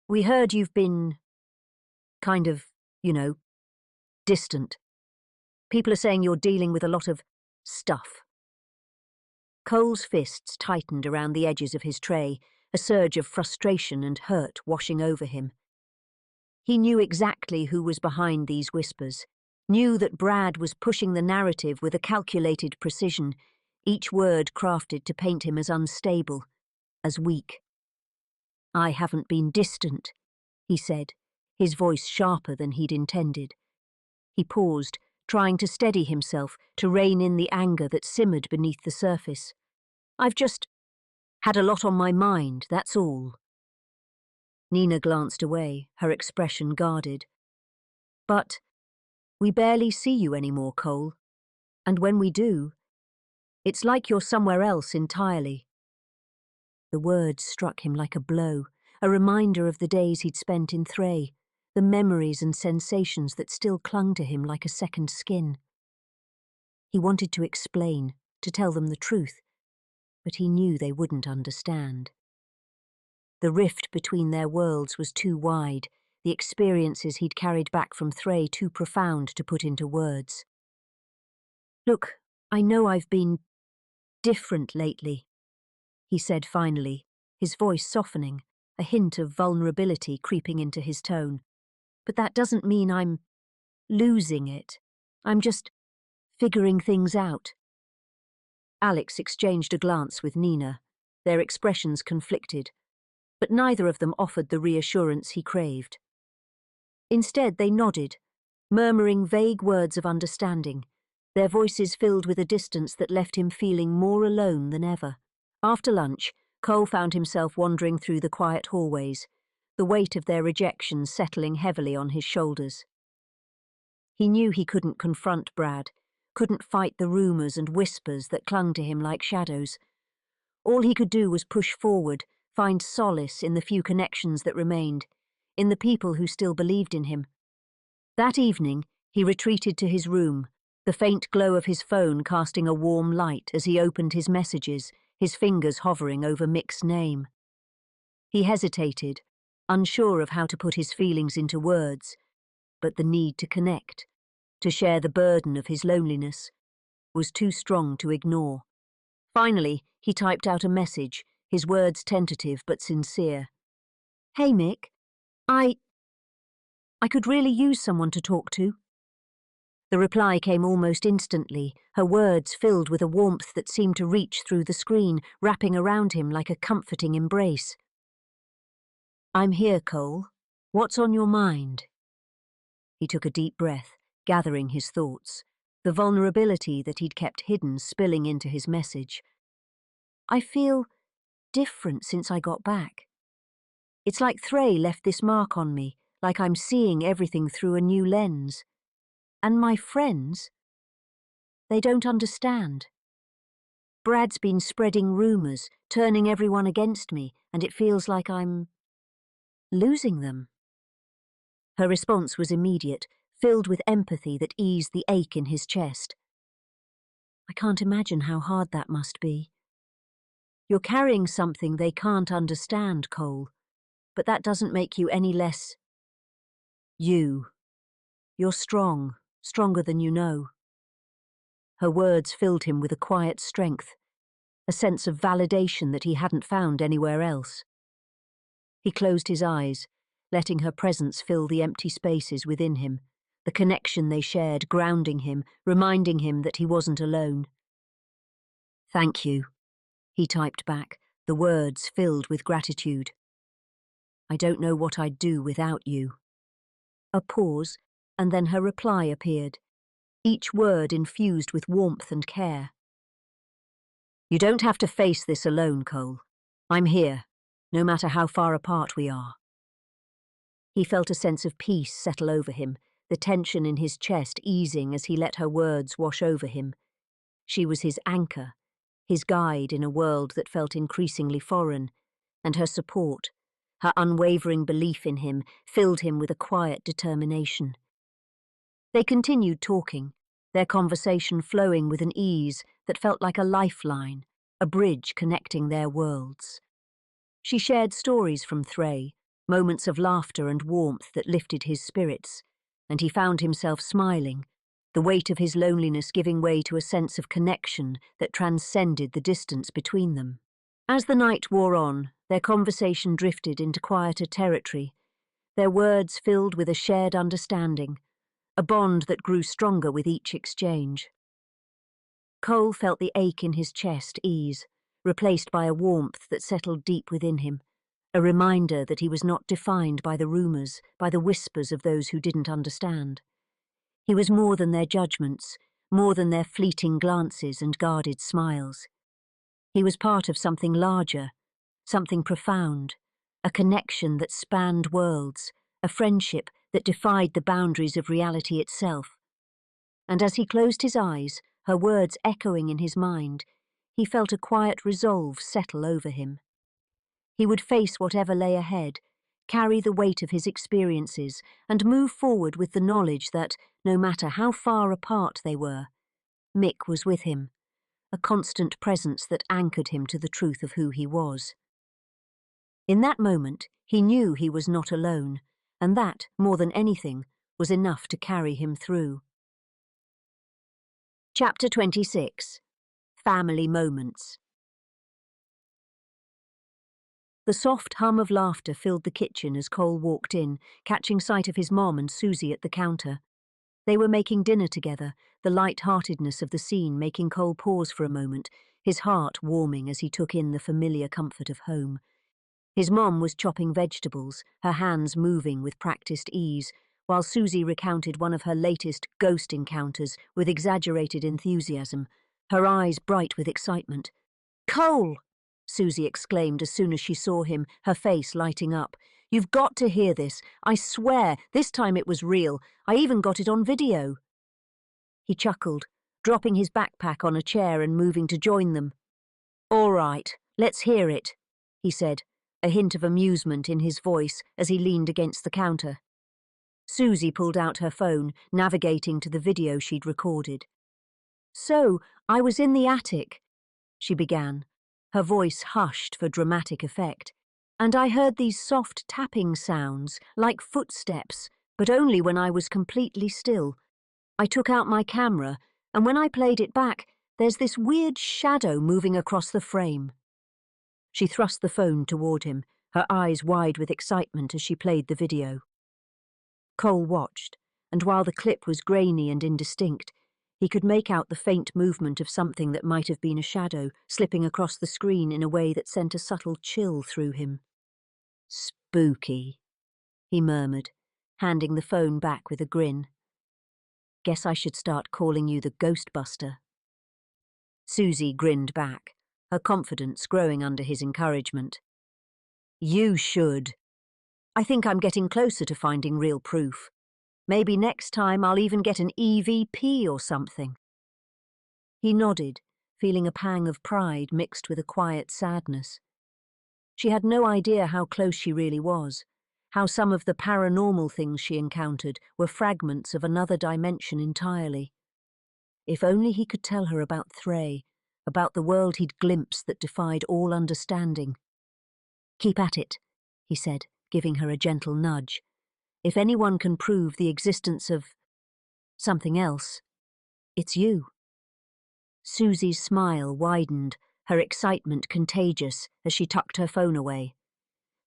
we heard you've been kind of, distant. People are saying you're dealing with a lot of stuff." Cole's fists tightened around the edges of his tray, a surge of frustration and hurt washing over him. He knew exactly who was behind these whispers, knew that Brad was pushing the narrative with a calculated precision, each word crafted to paint him as unstable, as weak. "I haven't been distant," he said, his voice sharper than he'd intended. He paused, trying to steady himself, to rein in the anger that simmered beneath the surface. "I've just had a lot on my mind, that's all." Nina glanced away, her expression guarded. "But we barely see you anymore, Cole. And when we do, it's like you're somewhere else entirely." The words struck him like a blow, a reminder of the days he'd spent in Thrae, the memories and sensations that still clung to him like a second skin. He wanted to explain, to tell them the truth, but he knew they wouldn't understand. The rift between their worlds was too wide, the experiences he'd carried back from Thrae too profound to put into words. "Look, I know I've been different lately," he said finally, his voice softening, a hint of vulnerability creeping into his tone. "But that doesn't mean I'm losing it. I'm just figuring things out." Alex exchanged a glance with Nina, their expressions conflicted, but neither of them offered the reassurance he craved. Instead, they nodded, murmuring vague words of understanding, their voices filled with a distance that left him feeling more alone than ever. After lunch, Cole found himself wandering through the quiet hallways, the weight of their rejection settling heavily on his shoulders. He knew he couldn't confront Brad, couldn't fight the rumours and whispers that clung to him like shadows. All he could do was push forward, find solace in the few connections that remained, in the people who still believed in him. That evening, he retreated to his room, the faint glow of his phone casting a warm light as he opened his messages, his fingers hovering over Mick's name. He hesitated, unsure of how to put his feelings into words, but the need to connect, to share the burden of his loneliness, was too strong to ignore. Finally, he typed out a message, his words tentative but sincere. "Hey, Mick. I could really use someone to talk to." The reply came almost instantly, her words filled with a warmth that seemed to reach through the screen, wrapping around him like a comforting embrace. "I'm here, Cole. What's on your mind?" He took a deep breath, gathering his thoughts, the vulnerability that he'd kept hidden spilling into his message. "I feel different since I got back. It's like Thrae left this mark on me, like I'm seeing everything through a new lens. And my friends, they don't understand. Brad's been spreading rumours, turning everyone against me, and it feels like I'm losing them." Her response was immediate, filled with empathy that eased the ache in his chest. "I can't imagine how hard that must be. You're carrying something they can't understand, Cole, but that doesn't make you any less you. You're strong, stronger than you know." Her words filled him with a quiet strength, a sense of validation that he hadn't found anywhere else. He closed his eyes, letting her presence fill the empty spaces within him, the connection they shared grounding him, reminding him that he wasn't alone. "Thank you," he typed back, the words filled with gratitude. "I don't know what I'd do without you." A pause, and then her reply appeared, each word infused with warmth and care. "You don't have to face this alone, Cole. I'm here, no matter how far apart we are." He felt a sense of peace settle over him, the tension in his chest easing as he let her words wash over him. She was his anchor, his guide in a world that felt increasingly foreign, and her support, her unwavering belief in him, filled him with a quiet determination. They continued talking, their conversation flowing with an ease that felt like a lifeline, a bridge connecting their worlds. She shared stories from Thrae, moments of laughter and warmth that lifted his spirits, and he found himself smiling, the weight of his loneliness giving way to a sense of connection that transcended the distance between them. As the night wore on, their conversation drifted into quieter territory, their words filled with a shared understanding, a bond that grew stronger with each exchange. Cole felt the ache in his chest ease, replaced by a warmth that settled deep within him, a reminder that he was not defined by the rumours, by the whispers of those who didn't understand. He was more than their judgments, more than their fleeting glances and guarded smiles. He was part of something larger, something profound, a connection that spanned worlds, a friendship that defied the boundaries of reality itself. And as he closed his eyes, her words echoing in his mind, he felt a quiet resolve settle over him. He would face whatever lay ahead, carry the weight of his experiences, and move forward with the knowledge that, no matter how far apart they were, Mick was with him, a constant presence that anchored him to the truth of who he was. In that moment, he knew he was not alone, and that, more than anything, was enough to carry him through. Chapter 26. Family Moments. The soft hum of laughter filled the kitchen as Cole walked in, catching sight of his mom and Suzi at the counter. They were making dinner together, the light-heartedness of the scene making Cole pause for a moment, his heart warming as he took in the familiar comfort of home. His mom was chopping vegetables, her hands moving with practiced ease, while Suzi recounted one of her latest ghost encounters with exaggerated enthusiasm, her eyes bright with excitement. "Cole!" Suzi exclaimed as soon as she saw him, her face lighting up. "You've got to hear this. I swear, this time it was real. I even got it on video." He chuckled, dropping his backpack on a chair and moving to join them. "All right, let's hear it," he said, a hint of amusement in his voice as he leaned against the counter. Suzi pulled out her phone, navigating to the video she'd recorded. "So, I was in the attic," she began, her voice hushed for dramatic effect, "and I heard these soft tapping sounds, like footsteps, but only when I was completely still. I took out my camera, and when I played it back, there's this weird shadow moving across the frame." She thrust the phone toward him, her eyes wide with excitement as she played the video. Cole watched, and while the clip was grainy and indistinct, he could make out the faint movement of something that might have been a shadow slipping across the screen in a way that sent a subtle chill through him. "Spooky," he murmured, handing the phone back with a grin. "Guess I should start calling you the Ghostbuster." Suzi grinned back, her confidence growing under his encouragement. "You should. I think I'm getting closer to finding real proof. Maybe next time I'll even get an EVP or something." He nodded, feeling a pang of pride mixed with a quiet sadness. She had no idea how close she really was, how some of the paranormal things she encountered were fragments of another dimension entirely. If only he could tell her about Thrae, about the world he'd glimpsed that defied all understanding. "Keep at it," he said, giving her a gentle nudge. "If anyone can prove the existence of something else, it's you." Suzi's smile widened, her excitement contagious as she tucked her phone away.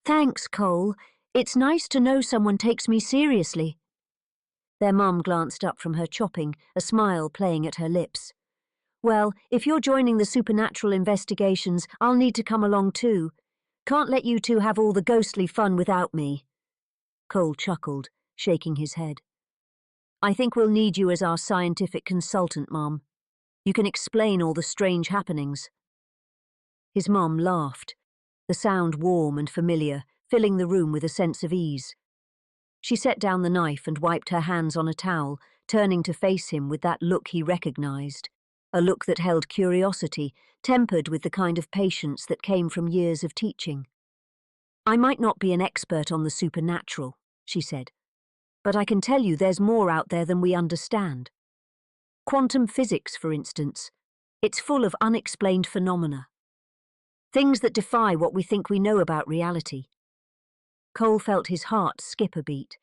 "Thanks, Cole. It's nice to know someone takes me seriously." Their mum glanced up from her chopping, a smile playing at her lips. "Well, if you're joining the supernatural investigations, I'll need to come along too. Can't let you two have all the ghostly fun without me." Cole chuckled, shaking his head. "I think we'll need you as our scientific consultant, Mum. You can explain all the strange happenings." His mum laughed, the sound warm and familiar, filling the room with a sense of ease. She set down the knife and wiped her hands on a towel, turning to face him with that look he recognized, a look that held curiosity, tempered with the kind of patience that came from years of teaching. "I might not be an expert on the supernatural," she said, "but I can tell you there's more out there than we understand. Quantum physics, for instance. It's full of unexplained phenomena. Things that defy what we think we know about reality." Cole felt his heart skip a beat,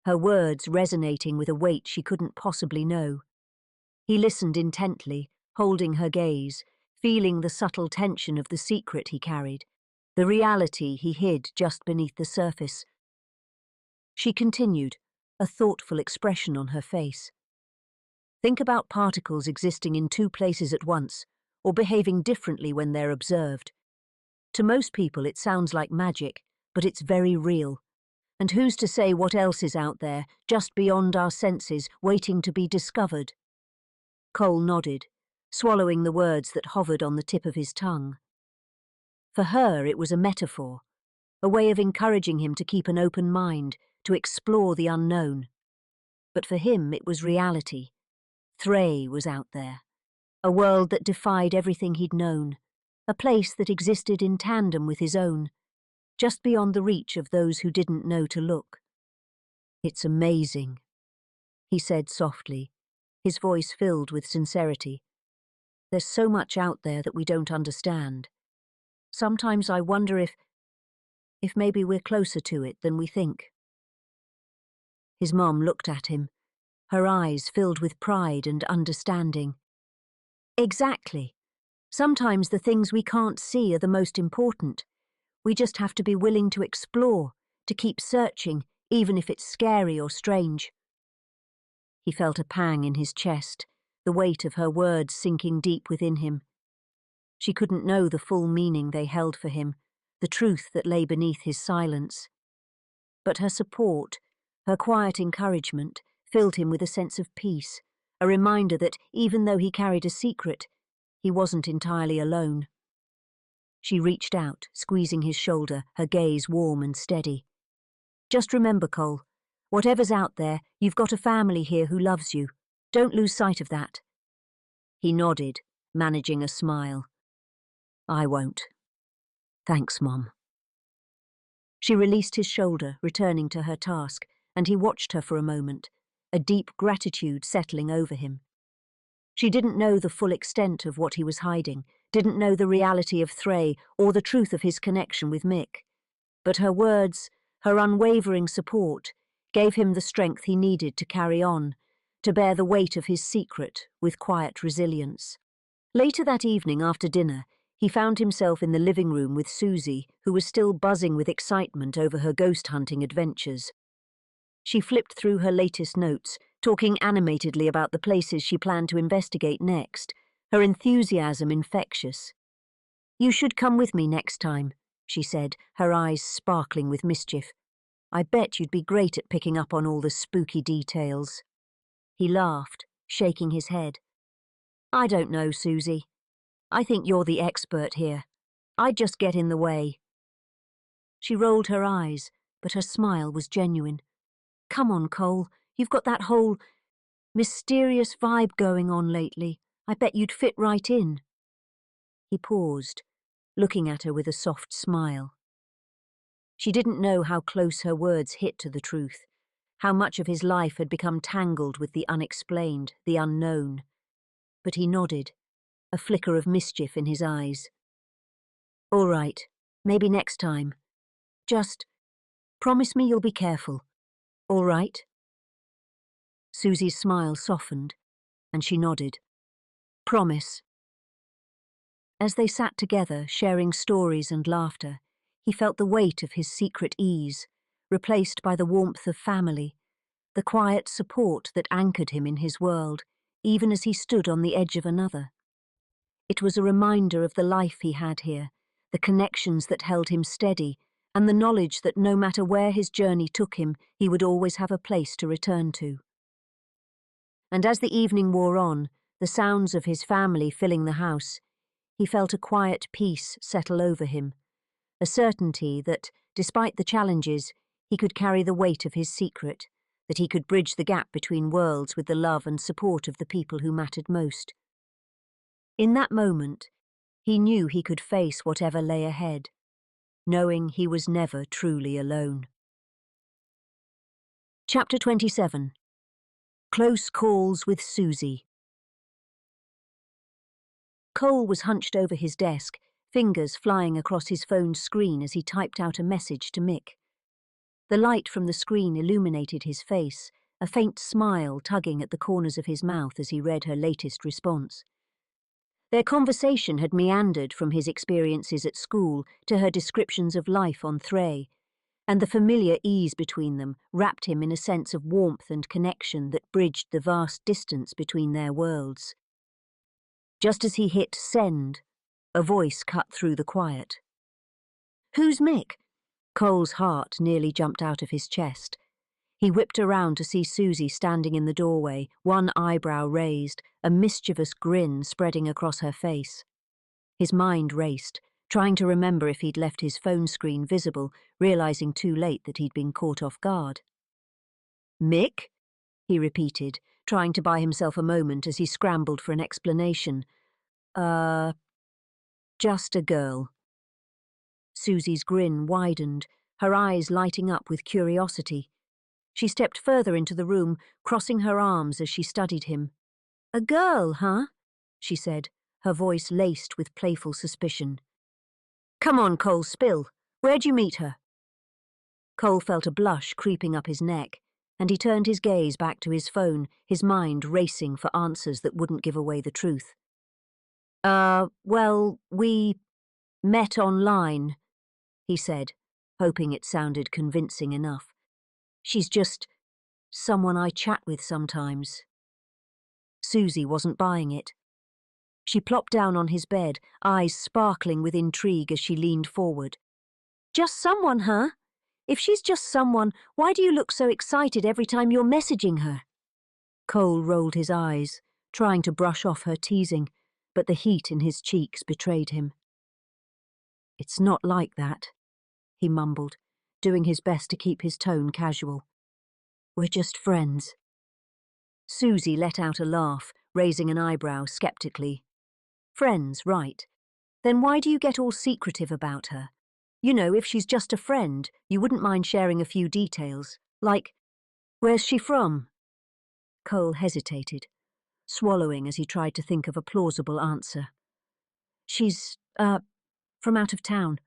her words resonating with a weight she couldn't possibly know. He listened intently, holding her gaze, feeling the subtle tension of the secret he carried, the reality he hid just beneath the surface. She continued, a thoughtful expression on her face. "Think about particles existing in two places at once, or behaving differently when they're observed. To most people it sounds like magic, but it's very real. And who's to say what else is out there, just beyond our senses, waiting to be discovered?" Cole nodded, swallowing the words that hovered on the tip of his tongue. For her it was a metaphor, a way of encouraging him to keep an open mind, to explore the unknown. But for him it was reality. Thrae was out there, a world that defied everything he'd known, a place that existed in tandem with his own, just beyond the reach of those who didn't know to look. "It's amazing," he said softly, his voice filled with sincerity. "There's so much out there that we don't understand. Sometimes I wonder if maybe we're closer to it than we think." His mum looked at him, her eyes filled with pride and understanding. "Exactly. Sometimes the things we can't see are the most important. We just have to be willing to explore, to keep searching, even if it's scary or strange." He felt a pang in his chest, the weight of her words sinking deep within him. She couldn't know the full meaning they held for him, the truth that lay beneath his silence. But her support, her quiet encouragement, filled him with a sense of peace, a reminder that, even though he carried a secret, he wasn't entirely alone. She reached out, squeezing his shoulder, her gaze warm and steady. "Just remember, Cole, whatever's out there, you've got a family here who loves you. Don't lose sight of that." He nodded, managing a smile. "I won't. Thanks, Mum." She released his shoulder, returning to her task, and he watched her for a moment, a deep gratitude settling over him. She didn't know the full extent of what he was hiding, didn't know the reality of Thrae or the truth of his connection with Mick. But her words, her unwavering support, gave him the strength he needed to carry on, to bear the weight of his secret with quiet resilience. Later that evening after dinner, he found himself in the living room with Suzi, who was still buzzing with excitement over her ghost hunting adventures. She flipped through her latest notes, talking animatedly about the places she planned to investigate next, her enthusiasm infectious. "You should come with me next time," she said, her eyes sparkling with mischief. "I bet you'd be great at picking up on all the spooky details." He laughed, shaking his head. "I don't know, Suzi. I think you're the expert here. I'd just get in the way." She rolled her eyes, but her smile was genuine. "Come on, Cole. You've got that whole mysterious vibe going on lately. I bet you'd fit right in." He paused, looking at her with a soft smile. She didn't know how close her words hit to the truth, how much of his life had become tangled with the unexplained, the unknown. But he nodded, a flicker of mischief in his eyes. "All right, maybe next time. Just promise me you'll be careful. All right?" Suzi's smile softened, and she nodded. "Promise." As they sat together, sharing stories and laughter, he felt the weight of his secret ease, replaced by the warmth of family, the quiet support that anchored him in his world, even as he stood on the edge of another. It was a reminder of the life he had here, the connections that held him steady, and the knowledge that no matter where his journey took him, he would always have a place to return to. And as the evening wore on, the sounds of his family filling the house, he felt a quiet peace settle over him, a certainty that, despite the challenges, he could carry the weight of his secret, that he could bridge the gap between worlds with the love and support of the people who mattered most. In that moment, he knew he could face whatever lay ahead, knowing he was never truly alone. Chapter 27. Close Calls with Suzi. Cole was hunched over his desk, fingers flying across his phone's screen as he typed out a message to Mick. The light from the screen illuminated his face, a faint smile tugging at the corners of his mouth as he read her latest response. Their conversation had meandered from his experiences at school to her descriptions of life on Thrae, and the familiar ease between them wrapped him in a sense of warmth and connection that bridged the vast distance between their worlds. Just as he hit send, a voice cut through the quiet. "Who's Mick?" Cole's heart nearly jumped out of his chest. He whipped around to see Suzi standing in the doorway, one eyebrow raised, a mischievous grin spreading across her face. His mind raced, trying to remember if he'd left his phone screen visible, realizing too late that he'd been caught off guard. "Mick?" he repeated, trying to buy himself a moment as he scrambled for an explanation. Just a girl." Suzi's grin widened, her eyes lighting up with curiosity. She stepped further into the room, crossing her arms as she studied him. "A girl, huh?" she said, her voice laced with playful suspicion. "Come on, Cole, spill. Where'd you meet her?" Cole felt a blush creeping up his neck, and he turned his gaze back to his phone, his mind racing for answers that wouldn't give away the truth. Well, we met online," he said, hoping it sounded convincing enough. "She's just someone I chat with sometimes." Suzi wasn't buying it. She plopped down on his bed, eyes sparkling with intrigue as she leaned forward. "Just someone, huh? If she's just someone, why do you look so excited every time you're messaging her?" Cole rolled his eyes, trying to brush off her teasing, but the heat in his cheeks betrayed him. "It's not like that," he mumbled, doing his best to keep his tone casual. "We're just friends." Suzi let out a laugh, raising an eyebrow skeptically. "Friends, right. Then why do you get all secretive about her? You know, if she's just a friend, you wouldn't mind sharing a few details. Like, where's she from?" Cole hesitated, swallowing as he tried to think of a plausible answer. "She's, from out of town.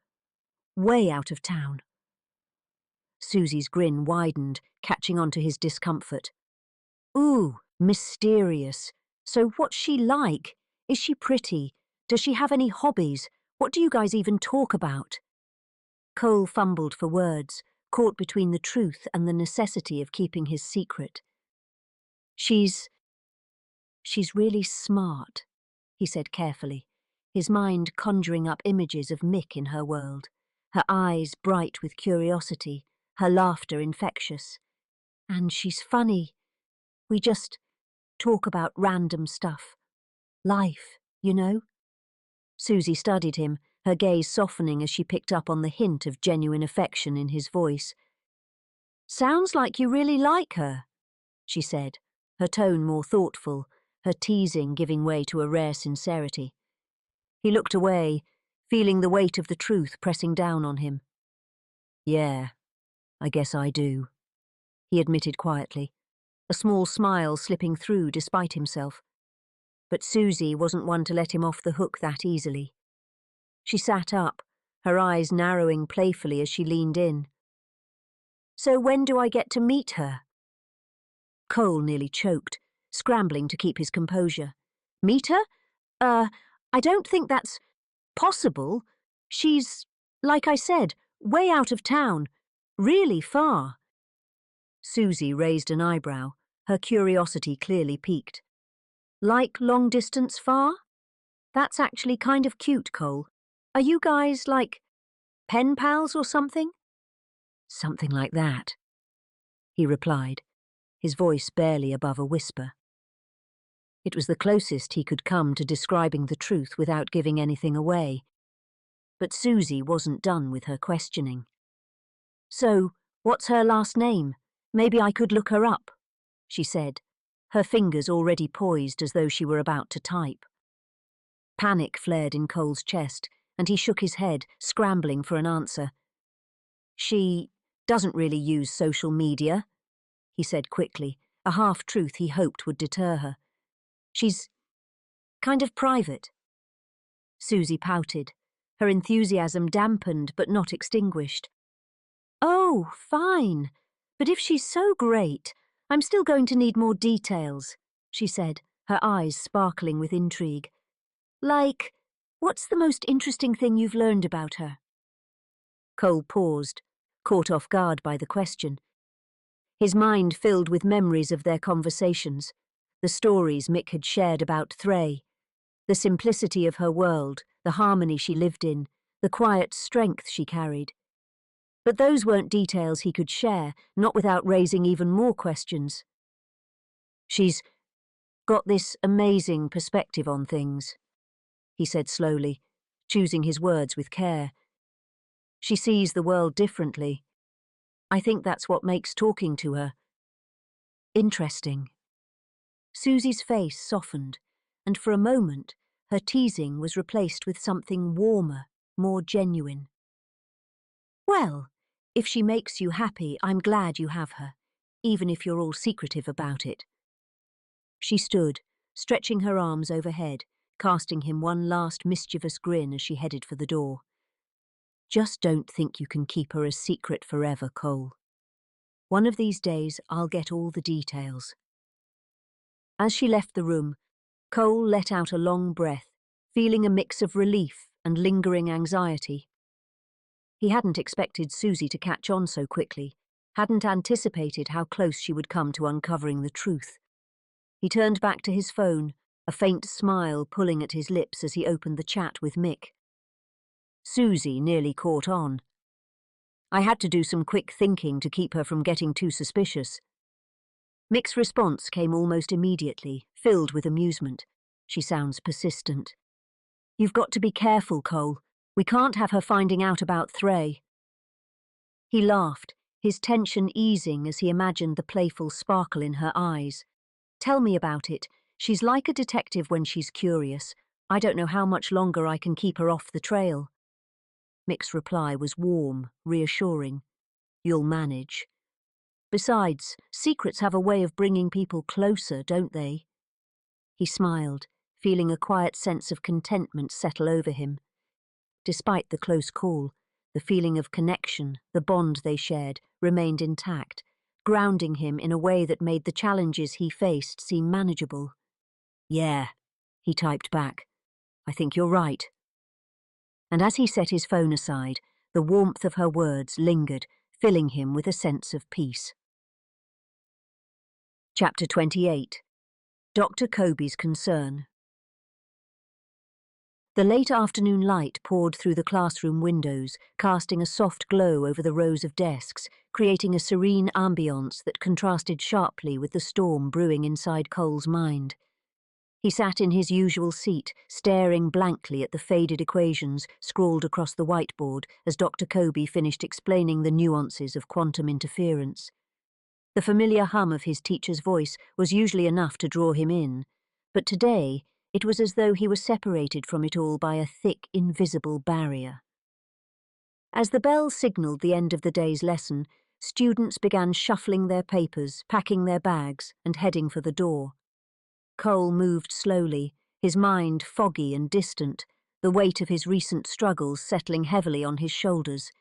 Way out of town." Suzi's grin widened, catching on to his discomfort. "Ooh, mysterious. So what's she like? Is she pretty? Does she have any hobbies? What do you guys even talk about?" Cole fumbled for words, caught between the truth and the necessity of keeping his secret. She's really smart, he said carefully, his mind conjuring up images of Mick in her world, her eyes bright with curiosity, her laughter infectious. And she's funny. We just talk about random stuff. Life, you know? Suzi studied him, her gaze softening as she picked up on the hint of genuine affection in his voice. Sounds like you really like her, she said, her tone more thoughtful, her teasing giving way to a rare sincerity. He looked away, feeling the weight of the truth pressing down on him. Yeah, I guess I do, he admitted quietly, a small smile slipping through despite himself. But Suzi wasn't one to let him off the hook that easily. She sat up, her eyes narrowing playfully as she leaned in. So when do I get to meet her? Cole nearly choked, scrambling to keep his composure. Meet her? I don't think that's possible. She's, like I said, way out of town. Really far. Suzi raised an eyebrow, her curiosity clearly piqued. Like long distance far? That's actually kind of cute, Cole. Are you guys, like, pen pals or something? Something like that, he replied, his voice barely above a whisper. It was the closest he could come to describing the truth without giving anything away. But Suzi wasn't done with her questioning. So, what's her last name? Maybe I could look her up, she said, her fingers already poised as though she were about to type. Panic flared in Cole's chest, and he shook his head, scrambling for an answer. She doesn't really use social media, he said quickly, a half-truth he hoped would deter her. She's kind of private. Suzi pouted, her enthusiasm dampened but not extinguished. Oh, fine. But if she's so great, I'm still going to need more details, she said, her eyes sparkling with intrigue. Like, what's the most interesting thing you've learned about her? Cole paused, caught off guard by the question. His mind filled with memories of their conversations, the stories Mick had shared about Thrae, the simplicity of her world, the harmony she lived in, the quiet strength she carried. But those weren't details he could share, not without raising even more questions. She's got this amazing perspective on things, he said slowly, choosing his words with care. She sees the world differently. I think that's what makes talking to her interesting. Suzi's face softened, and for a moment her teasing was replaced with something warmer, more genuine. Well, if she makes you happy, I'm glad you have her, even if you're all secretive about it. She stood, stretching her arms overhead, casting him one last mischievous grin as she headed for the door. Just don't think you can keep her a secret forever, Cole. One of these days I'll get all the details. As she left the room, Cole let out a long breath, feeling a mix of relief and lingering anxiety. He hadn't expected Suzi to catch on so quickly, hadn't anticipated how close she would come to uncovering the truth. He turned back to his phone, a faint smile pulling at his lips as he opened the chat with Mick. Suzi nearly caught on. I had to do some quick thinking to keep her from getting too suspicious. Mick's response came almost immediately, filled with amusement. She sounds persistent. You've got to be careful, Cole. We can't have her finding out about Thrae. He laughed, his tension easing as he imagined the playful sparkle in her eyes. Tell me about it. She's like a detective when she's curious. I don't know how much longer I can keep her off the trail. Mick's reply was warm, reassuring. You'll manage. Besides, secrets have a way of bringing people closer, don't they? He smiled, feeling a quiet sense of contentment settle over him. Despite the close call, the feeling of connection, the bond they shared, remained intact, grounding him in a way that made the challenges he faced seem manageable. Yeah, he typed back. I think you're right. And as he set his phone aside, the warmth of her words lingered, filling him with a sense of peace. Chapter 28. Dr. Kobe's Concern. The late afternoon light poured through the classroom windows, casting a soft glow over the rows of desks, creating a serene ambience that contrasted sharply with the storm brewing inside Cole's mind. He sat in his usual seat, staring blankly at the faded equations scrawled across the whiteboard as Dr. Kobe finished explaining the nuances of quantum interference. The familiar hum of his teacher's voice was usually enough to draw him in, but today it was as though he was separated from it all by a thick, invisible barrier. As the bell signalled the end of the day's lesson, students began shuffling their papers, packing their bags, and heading for the door. Cole moved slowly, his mind foggy and distant, the weight of his recent struggles settling heavily on his shoulders.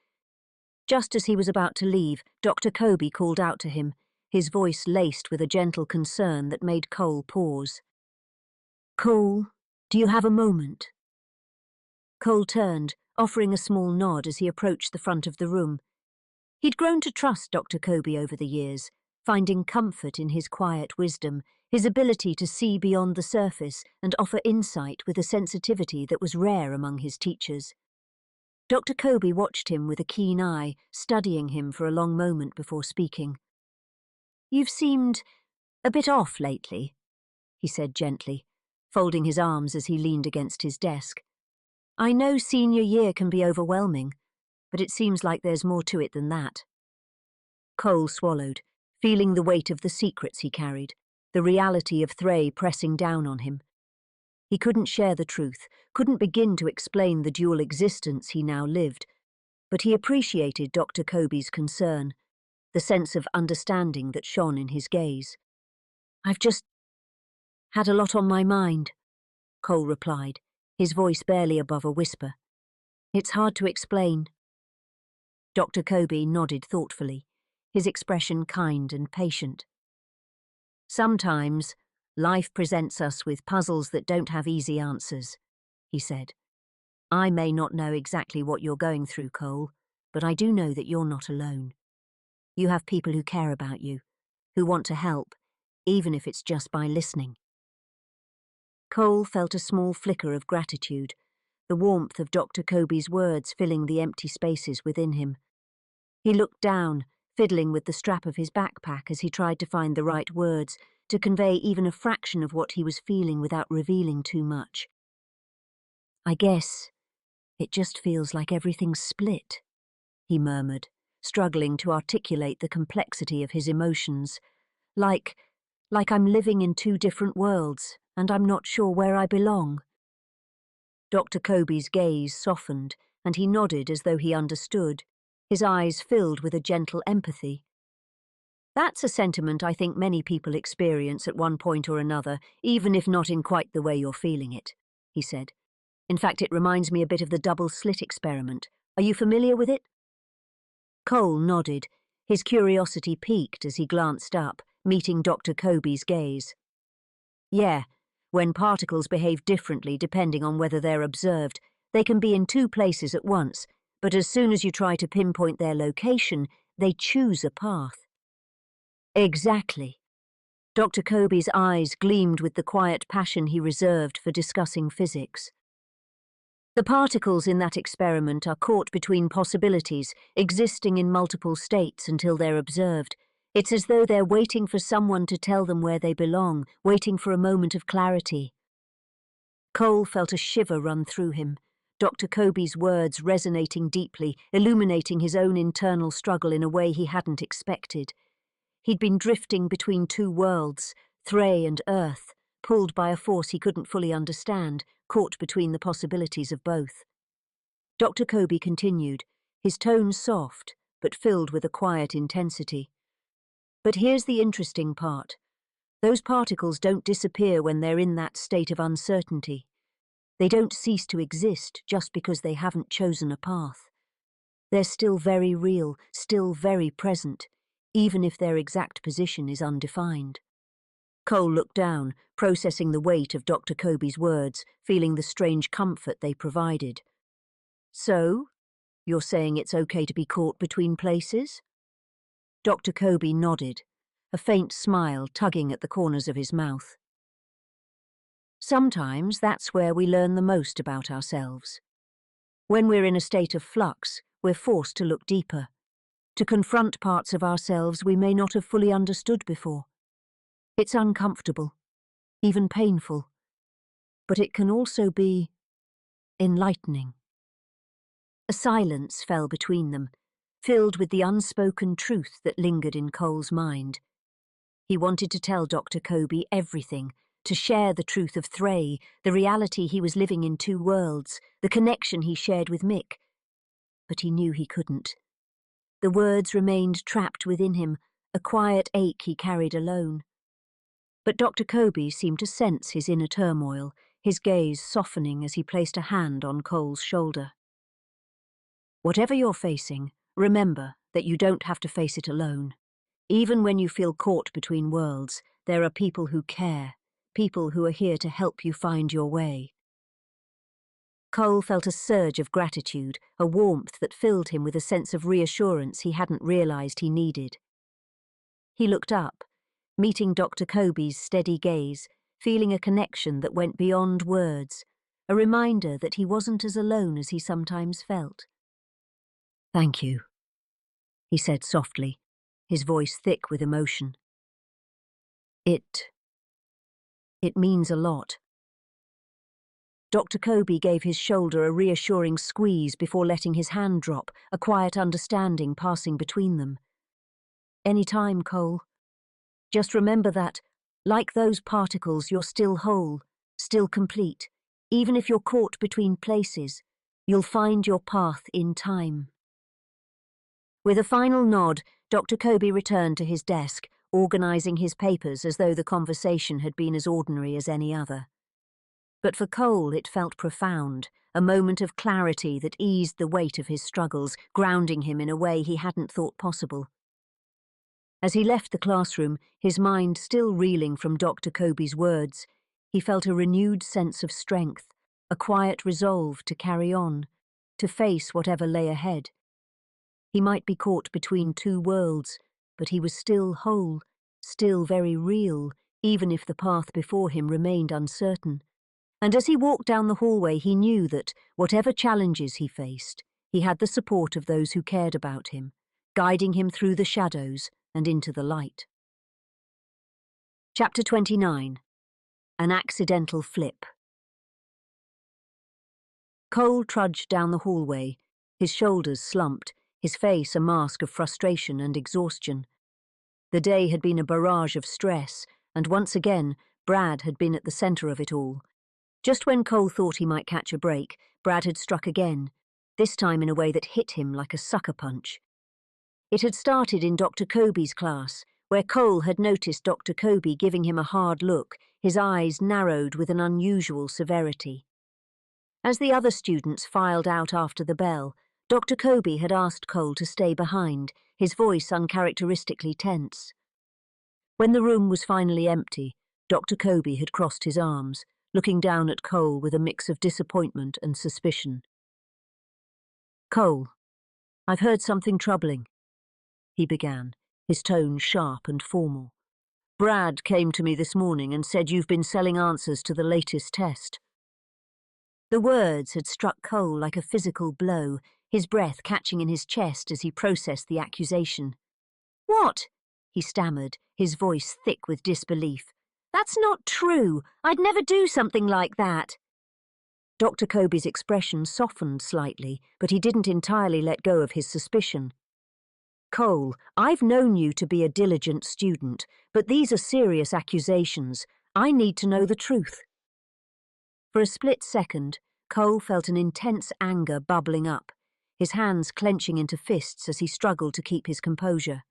Just as he was about to leave, Dr. Kobe called out to him, his voice laced with a gentle concern that made Cole pause. "Cole, do you have a moment?" Cole turned, offering a small nod as he approached the front of the room. He'd grown to trust Dr. Kobe over the years, finding comfort in his quiet wisdom, his ability to see beyond the surface and offer insight with a sensitivity that was rare among his teachers. Dr. Kobe watched him with a keen eye, studying him for a long moment before speaking. "You've seemed a bit off lately," he said gently, folding his arms as he leaned against his desk. "I know senior year can be overwhelming, but it seems like there's more to it than that." Cole swallowed, feeling the weight of the secrets he carried, the reality of Thrae pressing down on him. He couldn't share the truth, couldn't begin to explain the dual existence he now lived, but he appreciated Dr. Kobe's concern, the sense of understanding that shone in his gaze. "I've just had a lot on my mind," Cole replied, his voice barely above a whisper. "It's hard to explain." Dr. Kobe nodded thoughtfully, his expression kind and patient. "Sometimes, life presents us with puzzles that don't have easy answers," he said. "I may not know exactly what you're going through, Cole, but I do know that you're not alone. You have people who care about you, who want to help, even if it's just by listening." Cole felt a small flicker of gratitude, the warmth of Dr. Kobe's words filling the empty spaces within him. He looked down, fiddling with the strap of his backpack as he tried to find the right words to convey even a fraction of what he was feeling without revealing too much. "I guess it just feels like everything's split," he murmured, struggling to articulate the complexity of his emotions. Like I'm living in two different worlds, and I'm not sure where I belong." Dr. Kobe's gaze softened, and he nodded as though he understood, his eyes filled with a gentle empathy. "That's a sentiment I think many people experience at one point or another, even if not in quite the way you're feeling it," he said. "In fact, it reminds me a bit of the double slit experiment. Are you familiar with it?" Cole nodded, his curiosity piqued as he glanced up, meeting Dr. Kobe's gaze. "Yeah, when particles behave differently depending on whether they're observed, they can be in two places at once, but as soon as you try to pinpoint their location, they choose a path." "Exactly." Dr. Kobe's eyes gleamed with the quiet passion he reserved for discussing physics. "The particles in that experiment are caught between possibilities, existing in multiple states until they're observed. It's as though they're waiting for someone to tell them where they belong, waiting for a moment of clarity." Cole felt a shiver run through him, Dr. Kobe's words resonating deeply, illuminating his own internal struggle in a way he hadn't expected. He'd been drifting between two worlds, Thrae and Earth, pulled by a force he couldn't fully understand, caught between the possibilities of both. Dr. Kobe continued, his tone soft, but filled with a quiet intensity. "But here's the interesting part. Those particles don't disappear when they're in that state of uncertainty. They don't cease to exist just because they haven't chosen a path. They're still very real, still very present, even if their exact position is undefined." Cole looked down, processing the weight of Dr. Kobe's words, feeling the strange comfort they provided. "So, you're saying it's okay to be caught between places?" Dr. Kobe nodded, a faint smile tugging at the corners of his mouth. Sometimes that's where we learn the most about ourselves. When we're in a state of flux, we're forced to look deeper, to confront parts of ourselves we may not have fully understood before. It's uncomfortable, even painful, but it can also be enlightening. A silence fell between them, filled with the unspoken truth that lingered in Cole's mind. He wanted to tell Dr. Kobe everything, to share the truth of Thrae, the reality he was living in two worlds, the connection he shared with Mick. But he knew he couldn't. The words remained trapped within him, a quiet ache he carried alone. But Dr. Kobe seemed to sense his inner turmoil, his gaze softening as he placed a hand on Cole's shoulder. Whatever you're facing, remember that you don't have to face it alone. Even when you feel caught between worlds, there are people who care, people who are here to help you find your way. Cole felt a surge of gratitude, a warmth that filled him with a sense of reassurance he hadn't realized he needed. He looked up, meeting Dr. Kobe's steady gaze, feeling a connection that went beyond words, a reminder that he wasn't as alone as he sometimes felt. "Thank you," he said softly, his voice thick with emotion. It means a lot." Dr. Kobe gave his shoulder a reassuring squeeze before letting his hand drop, a quiet understanding passing between them. "Any time, Cole. Just remember that, like those particles, you're still whole, still complete. Even if you're caught between places, you'll find your path in time." With a final nod, Dr. Kobe returned to his desk, organizing his papers as though the conversation had been as ordinary as any other. But for Cole it felt profound, a moment of clarity that eased the weight of his struggles, grounding him in a way he hadn't thought possible. As he left the classroom, his mind still reeling from Dr. Kobe's words, he felt a renewed sense of strength, a quiet resolve to carry on, to face whatever lay ahead. He might be caught between two worlds, but he was still whole, still very real, even if the path before him remained uncertain. And as he walked down the hallway, he knew that, whatever challenges he faced, he had the support of those who cared about him, guiding him through the shadows and into the light. Chapter 29. An Accidental Flip. Cole trudged down the hallway, his shoulders slumped, his face a mask of frustration and exhaustion. The day had been a barrage of stress, and once again, Brad had been at the center of it all. Just when Cole thought he might catch a break, Brad had struck again, this time in a way that hit him like a sucker punch. It had started in Dr. Kobe's class, where Cole had noticed Dr. Kobe giving him a hard look, his eyes narrowed with an unusual severity. As the other students filed out after the bell, Dr. Kobe had asked Cole to stay behind, his voice uncharacteristically tense. When the room was finally empty, Dr. Kobe had crossed his arms, looking down at Cole with a mix of disappointment and suspicion. "Cole, I've heard something troubling," he began, his tone sharp and formal. "Brad came to me this morning and said you've been selling answers to the latest test." The words had struck Cole like a physical blow, his breath catching in his chest as he processed the accusation. "What?" he stammered, his voice thick with disbelief. "That's not true. I'd never do something like that." Dr. Kobe's expression softened slightly, but he didn't entirely let go of his suspicion. "Cole, I've known you to be a diligent student, but these are serious accusations. I need to know the truth." For a split second, Cole felt an intense anger bubbling up, his hands clenching into fists as he struggled to keep his composure.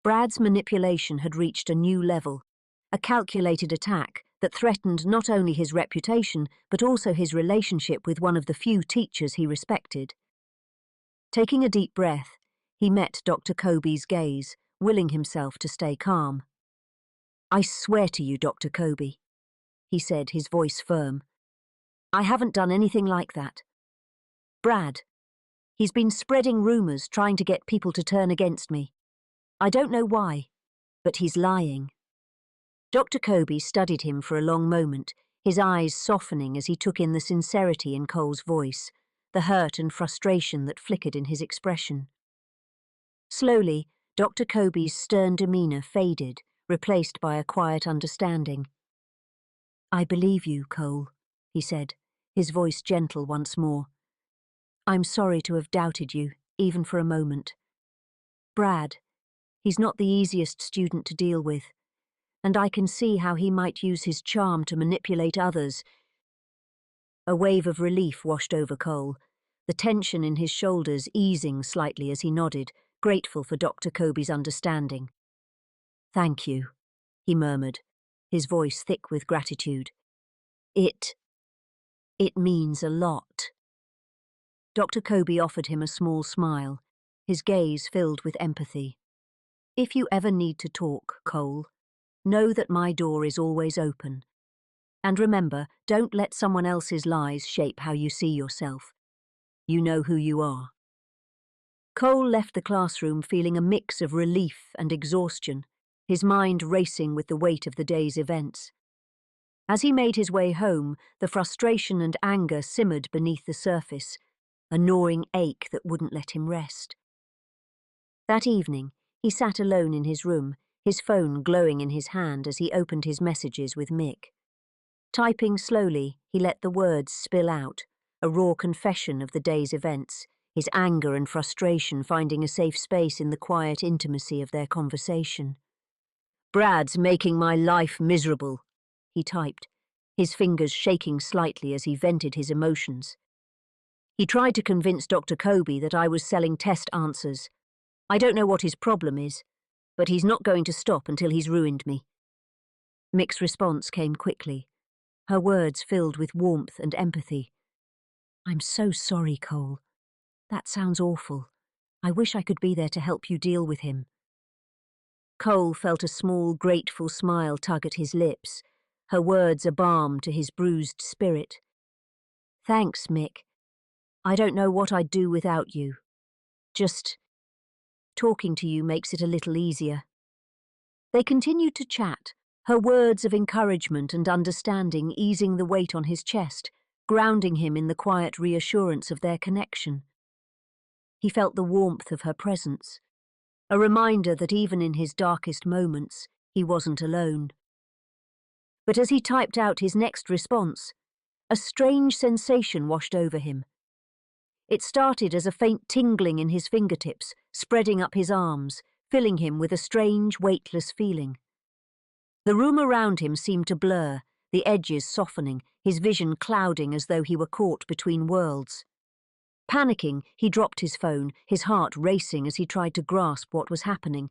Brad's manipulation had reached a new level, a calculated attack that threatened not only his reputation but also his relationship with one of the few teachers he respected. Taking a deep breath, he met Dr. Kobe's gaze, willing himself to stay calm. "I swear to you, Dr. Kobe," he said, his voice firm, "I haven't done anything like that. Brad, he's been spreading rumors, trying to get people to turn against me. I don't know why. But he's lying. Dr. Kobe studied him for a long moment, his eyes softening as he took in the sincerity in Cole's voice, the hurt and frustration that flickered in his expression. Slowly, Dr. Kobe's stern demeanor faded, replaced by a quiet understanding. "I believe you, Cole," he said, his voice gentle once more. "I'm sorry to have doubted you, even for a moment. Brad, he's not the easiest student to deal with, and I can see how he might use his charm to manipulate others." A wave of relief washed over Cole, the tension in his shoulders easing slightly as he nodded, grateful for Dr. Kobe's understanding. "Thank you," he murmured, his voice thick with gratitude. It means a lot." Dr. Kobe offered him a small smile, his gaze filled with empathy. "If you ever need to talk, Cole, know that my door is always open. And remember, don't let someone else's lies shape how you see yourself. You know who you are." Cole left the classroom feeling a mix of relief and exhaustion, his mind racing with the weight of the day's events. As he made his way home, the frustration and anger simmered beneath the surface, a gnawing ache that wouldn't let him rest. That evening, he sat alone in his room, his phone glowing in his hand as he opened his messages with Mick. Typing slowly, he let the words spill out, a raw confession of the day's events, his anger and frustration finding a safe space in the quiet intimacy of their conversation. "Brad's making my life miserable," he typed, his fingers shaking slightly as he vented his emotions. "He tried to convince Dr. Kobe that I was selling test answers. I don't know what his problem is, but he's not going to stop until he's ruined me." Mick's response came quickly, her words filled with warmth and empathy. "I'm so sorry, Cole. That sounds awful. I wish I could be there to help you deal with him." Cole felt a small, grateful smile tug at his lips, her words a balm to his bruised spirit. "Thanks, Mick. I don't know what I'd do without you. Just talking to you makes it a little easier." They continued to chat, her words of encouragement and understanding easing the weight on his chest, grounding him in the quiet reassurance of their connection. He felt the warmth of her presence, a reminder that even in his darkest moments, he wasn't alone. But as he typed out his next response, a strange sensation washed over him. It started as a faint tingling in his fingertips, spreading up his arms, filling him with a strange, weightless feeling. The room around him seemed to blur, the edges softening, his vision clouding as though he were caught between worlds. Panicking, he dropped his phone, his heart racing as he tried to grasp what was happening.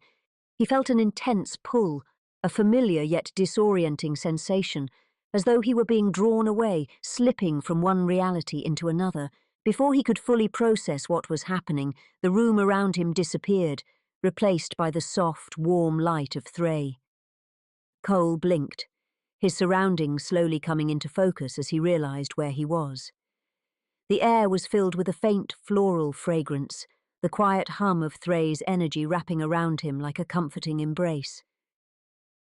He felt an intense pull, a familiar yet disorienting sensation, as though he were being drawn away, slipping from one reality into another. Before he could fully process what was happening, the room around him disappeared, replaced by the soft, warm light of Thrae. Cole blinked, his surroundings slowly coming into focus as he realized where he was. The air was filled with a faint floral fragrance, the quiet hum of Thrae's energy wrapping around him like a comforting embrace.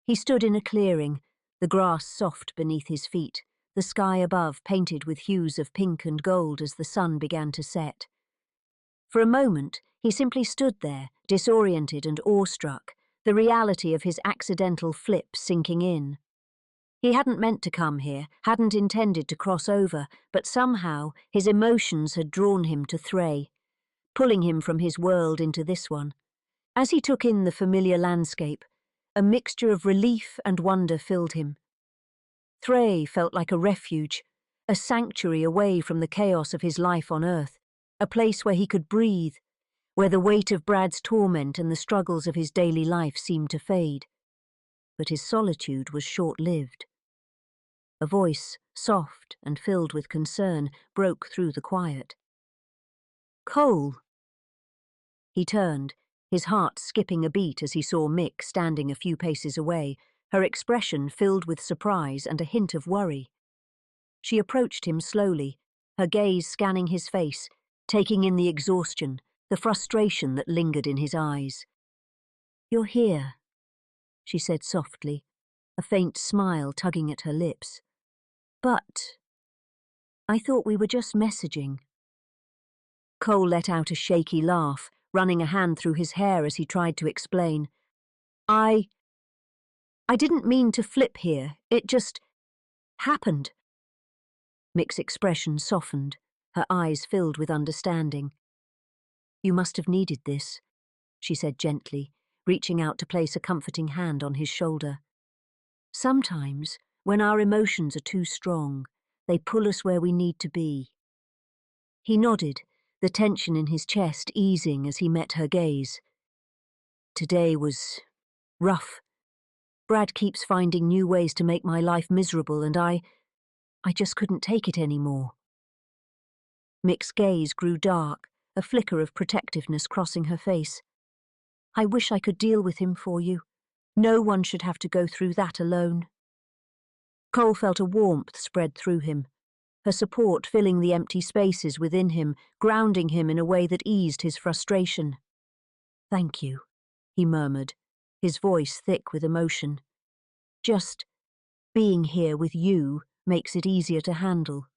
He stood in a clearing, the grass soft beneath his feet, the sky above painted with hues of pink and gold as the sun began to set. For a moment, he simply stood there, disoriented and awestruck, the reality of his accidental flip sinking in. He hadn't meant to come here, hadn't intended to cross over, but somehow his emotions had drawn him to Thrae, pulling him from his world into this one. As he took in the familiar landscape, a mixture of relief and wonder filled him. Thrae felt like a refuge, a sanctuary away from the chaos of his life on Earth, a place where he could breathe, where the weight of Brad's torment and the struggles of his daily life seemed to fade. But his solitude was short-lived. A voice, soft and filled with concern, broke through the quiet. "Cole!" He turned, his heart skipping a beat as he saw Mick standing a few paces away, her expression filled with surprise and a hint of worry. She approached him slowly, her gaze scanning his face, taking in the exhaustion, the frustration that lingered in his eyes. "You're here," she said softly, a faint smile tugging at her lips. But I thought we were just messaging. Cole let out a shaky laugh, running a hand through his hair as he tried to explain. I didn't mean to flip here, it just happened. Mick's expression softened, her eyes filled with understanding. You must have needed this, she said gently, reaching out to place a comforting hand on his shoulder. Sometimes, when our emotions are too strong, they pull us where we need to be. He nodded, the tension in his chest easing as he met her gaze. Today was rough. Brad keeps finding new ways to make my life miserable, and I just couldn't take it anymore. Mick's gaze grew dark, a flicker of protectiveness crossing her face. I wish I could deal with him for you. No one should have to go through that alone. Cole felt a warmth spread through him, her support filling the empty spaces within him, grounding him in a way that eased his frustration. Thank you, he murmured, his voice thick with emotion. Just being here with you makes it easier to handle.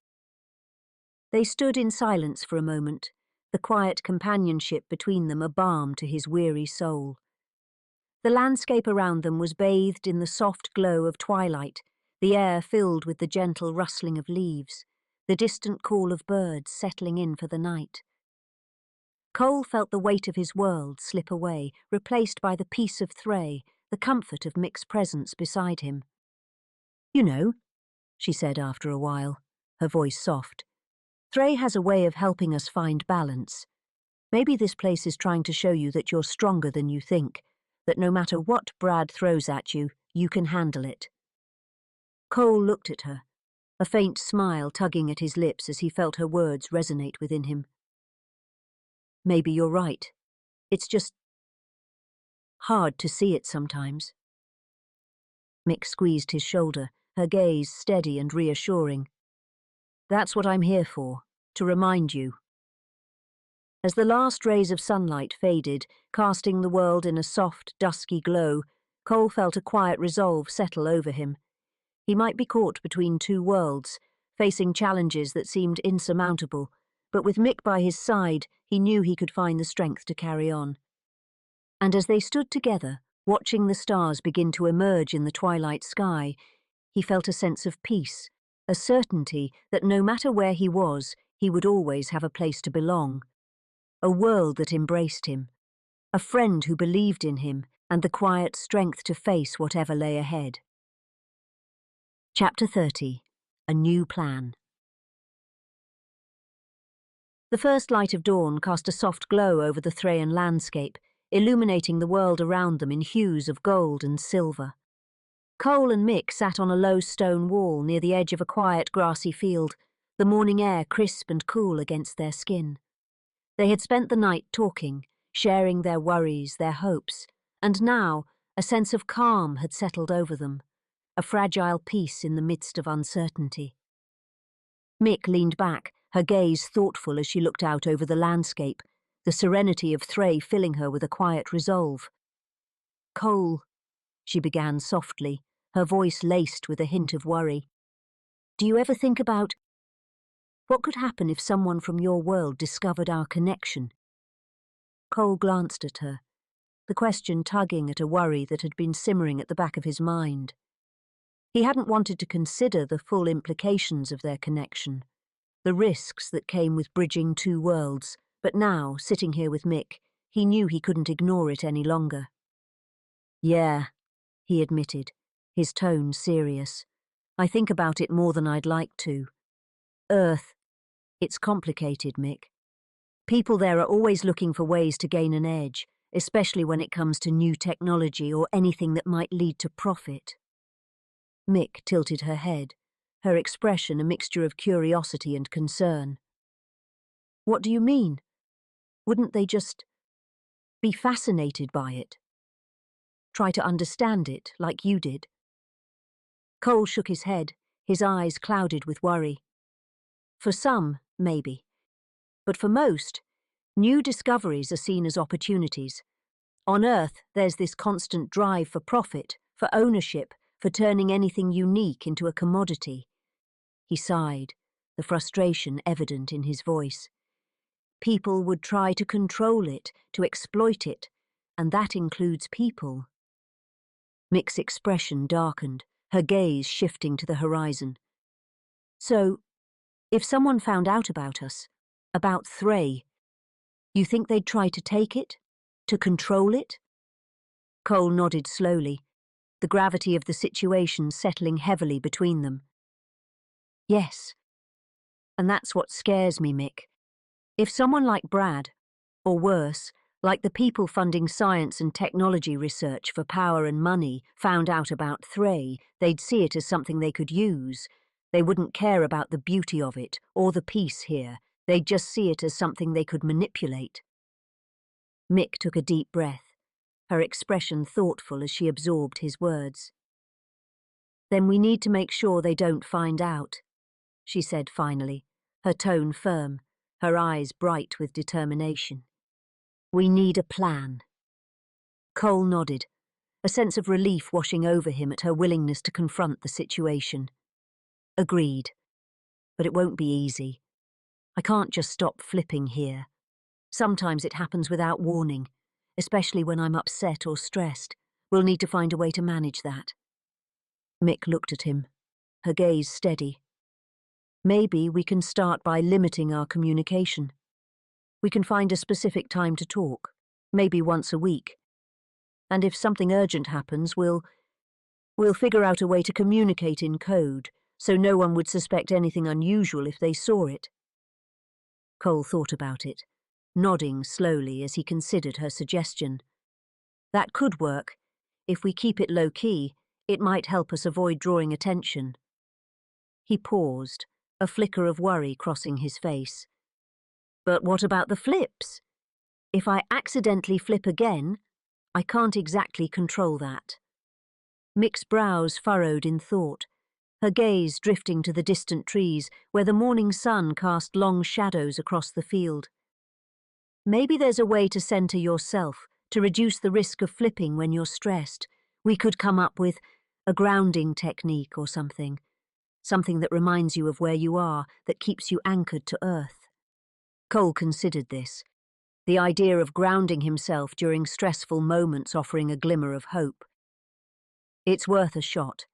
They stood in silence for a moment, the quiet companionship between them a balm to his weary soul. The landscape around them was bathed in the soft glow of twilight, the air filled with the gentle rustling of leaves, the distant call of birds settling in for the night. Cole felt the weight of his world slip away, replaced by the peace of Thrae, the comfort of Mick's presence beside him. You know, she said after a while, her voice soft, Thrae has a way of helping us find balance. Maybe this place is trying to show you that you're stronger than you think, that no matter what Brad throws at you, you can handle it. Cole looked at her, a faint smile tugging at his lips as he felt her words resonate within him. Maybe you're right. It's just hard to see it sometimes. Mick squeezed his shoulder, her gaze steady and reassuring. That's what I'm here for, to remind you. As the last rays of sunlight faded, casting the world in a soft, dusky glow, Cole felt a quiet resolve settle over him. He might be caught between two worlds, facing challenges that seemed insurmountable, but with Mick by his side, he knew he could find the strength to carry on. And as they stood together, watching the stars begin to emerge in the twilight sky, he felt a sense of peace, a certainty that no matter where he was, he would always have a place to belong. A world that embraced him, a friend who believed in him, and the quiet strength to face whatever lay ahead. Chapter 30. A New Plan. The first light of dawn cast a soft glow over the Thraean landscape, illuminating the world around them in hues of gold and silver. Cole and Mick sat on a low stone wall near the edge of a quiet grassy field, the morning air crisp and cool against their skin. They had spent the night talking, sharing their worries, their hopes, and now a sense of calm had settled over them, a fragile peace in the midst of uncertainty. Mick leaned back, her gaze thoughtful as she looked out over the landscape, the serenity of Thrae filling her with a quiet resolve. Cole, she began softly, her voice laced with a hint of worry. Do you ever think about what could happen if someone from your world discovered our connection? Cole glanced at her, the question tugging at a worry that had been simmering at the back of his mind. He hadn't wanted to consider the full implications of their connection, the risks that came with bridging two worlds, but now, sitting here with Mick, he knew he couldn't ignore it any longer. Yeah, he admitted, his tone serious. I think about it more than I'd like to. Earth, it's complicated, Mick. People there are always looking for ways to gain an edge, especially when it comes to new technology or anything that might lead to profit. Mick tilted her head, her expression a mixture of curiosity and concern. What do you mean? Wouldn't they just be fascinated by it? Try to understand it, like you did? Cole shook his head, his eyes clouded with worry. For some, maybe. But for most, new discoveries are seen as opportunities On Earth, there's this constant drive for profit, for ownership, for turning anything unique into a commodity. He sighed, the frustration evident in his voice. People would try to control it, to exploit it, and that includes people. Mick's expression darkened, her gaze shifting to the horizon. So, if someone found out about us, about Thrae, you think they'd try to take it? To control it? Cole nodded slowly, the gravity of the situation settling heavily between them. Yes. And that's what scares me, Mick. If someone like Brad, or worse, like the people funding science and technology research for power and money, found out about Thrae, they'd see it as something they could use. They wouldn't care about the beauty of it, or the peace here. They'd just see it as something they could manipulate. Mick took a deep breath, her expression thoughtful as she absorbed his words. Then we need to make sure they don't find out, she said finally, her tone firm, her eyes bright with determination. We need a plan. Cole nodded, a sense of relief washing over him at her willingness to confront the situation. Agreed. But it won't be easy. I can't just stop flipping here. Sometimes it happens without warning, especially when I'm upset or stressed. We'll need to find a way to manage that. Mick looked at him, her gaze steady. Maybe we can start by limiting our communication. We can find a specific time to talk, maybe once a week. And if something urgent happens, we'll figure out a way to communicate in code, so no one would suspect anything unusual if they saw it. Cole thought about it, nodding slowly as he considered her suggestion. That could work. If we keep it low-key, it might help us avoid drawing attention. He paused, a flicker of worry crossing his face. But what about the flips? If I accidentally flip again, I can't exactly control that. Mick's brows furrowed in thought, her gaze drifting to the distant trees where the morning sun cast long shadows across the field. Maybe there's a way to center yourself, to reduce the risk of flipping when you're stressed. We could come up with a grounding technique or something. Something that reminds you of where you are, that keeps you anchored to earth. Cole considered this, the idea of grounding himself during stressful moments offering a glimmer of hope. It's worth a shot.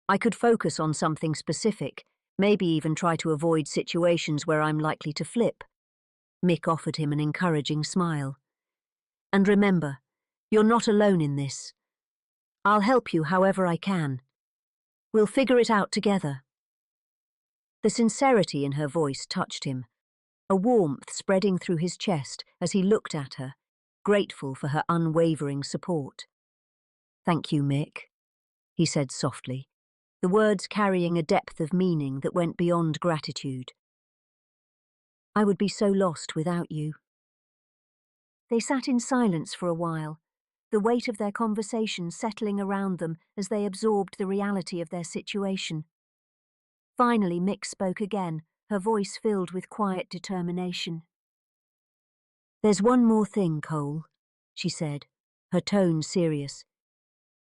I could focus on something specific, maybe even try to avoid situations where I'm likely to flip. Mick offered him an encouraging smile. And remember, you're not alone in this. I'll help you however I can. We'll figure it out together. The sincerity in her voice touched him, a warmth spreading through his chest as he looked at her, grateful for her unwavering support. Thank you, Mick, he said softly, the words carrying a depth of meaning that went beyond gratitude. I would be so lost without you. They sat in silence for a while, the weight of their conversation settling around them as they absorbed the reality of their situation. Finally, Mick spoke again, her voice filled with quiet determination. There's one more thing, Cole, she said, her tone serious.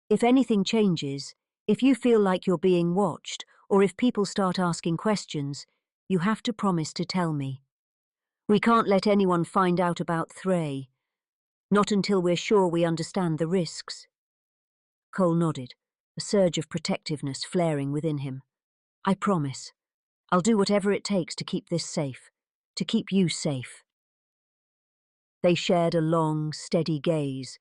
If anything changes, if you feel like you're being watched, or if people start asking questions, you have to promise to tell me. We can't let anyone find out about Thrae, not until we're sure we understand the risks. Cole nodded, a surge of protectiveness flaring within him. I promise. I'll do whatever it takes to keep this safe, to keep you safe. They shared a long, steady gaze,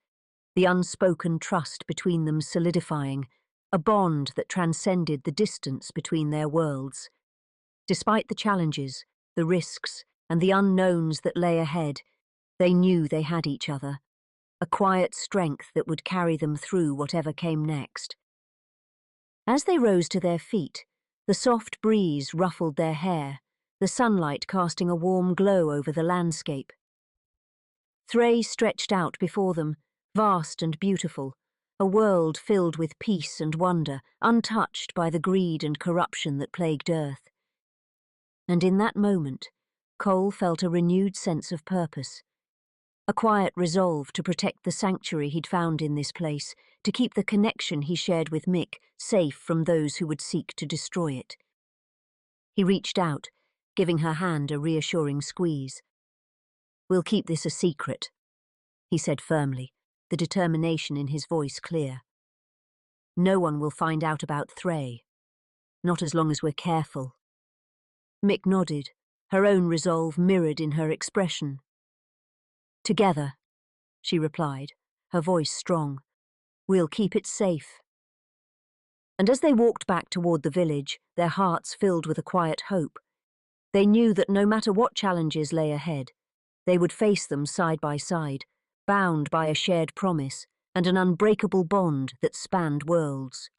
the unspoken trust between them solidifying, a bond that transcended the distance between their worlds. Despite the challenges, the risks, and the unknowns that lay ahead, they knew they had each other, a quiet strength that would carry them through whatever came next. As they rose to their feet, the soft breeze ruffled their hair, the sunlight casting a warm glow over the landscape. Thrae stretched out before them, vast and beautiful, a world filled with peace and wonder, untouched by the greed and corruption that plagued Earth. And in that moment, Cole felt a renewed sense of purpose. a quiet resolve to protect the sanctuary he'd found in this place, to keep the connection he shared with Mick safe from those who would seek to destroy it. He reached out, giving her hand a reassuring squeeze. "We'll keep this a secret," he said firmly, the determination in his voice clear. "No one will find out about Thrae. Not as long as we're careful." Mick nodded, her own resolve mirrored in her expression. "Together," she replied, her voice strong. "We'll keep it safe." And as they walked back toward the village, their hearts filled with a quiet hope, they knew that no matter what challenges lay ahead, they would face them side by side, bound by a shared promise and an unbreakable bond that spanned worlds.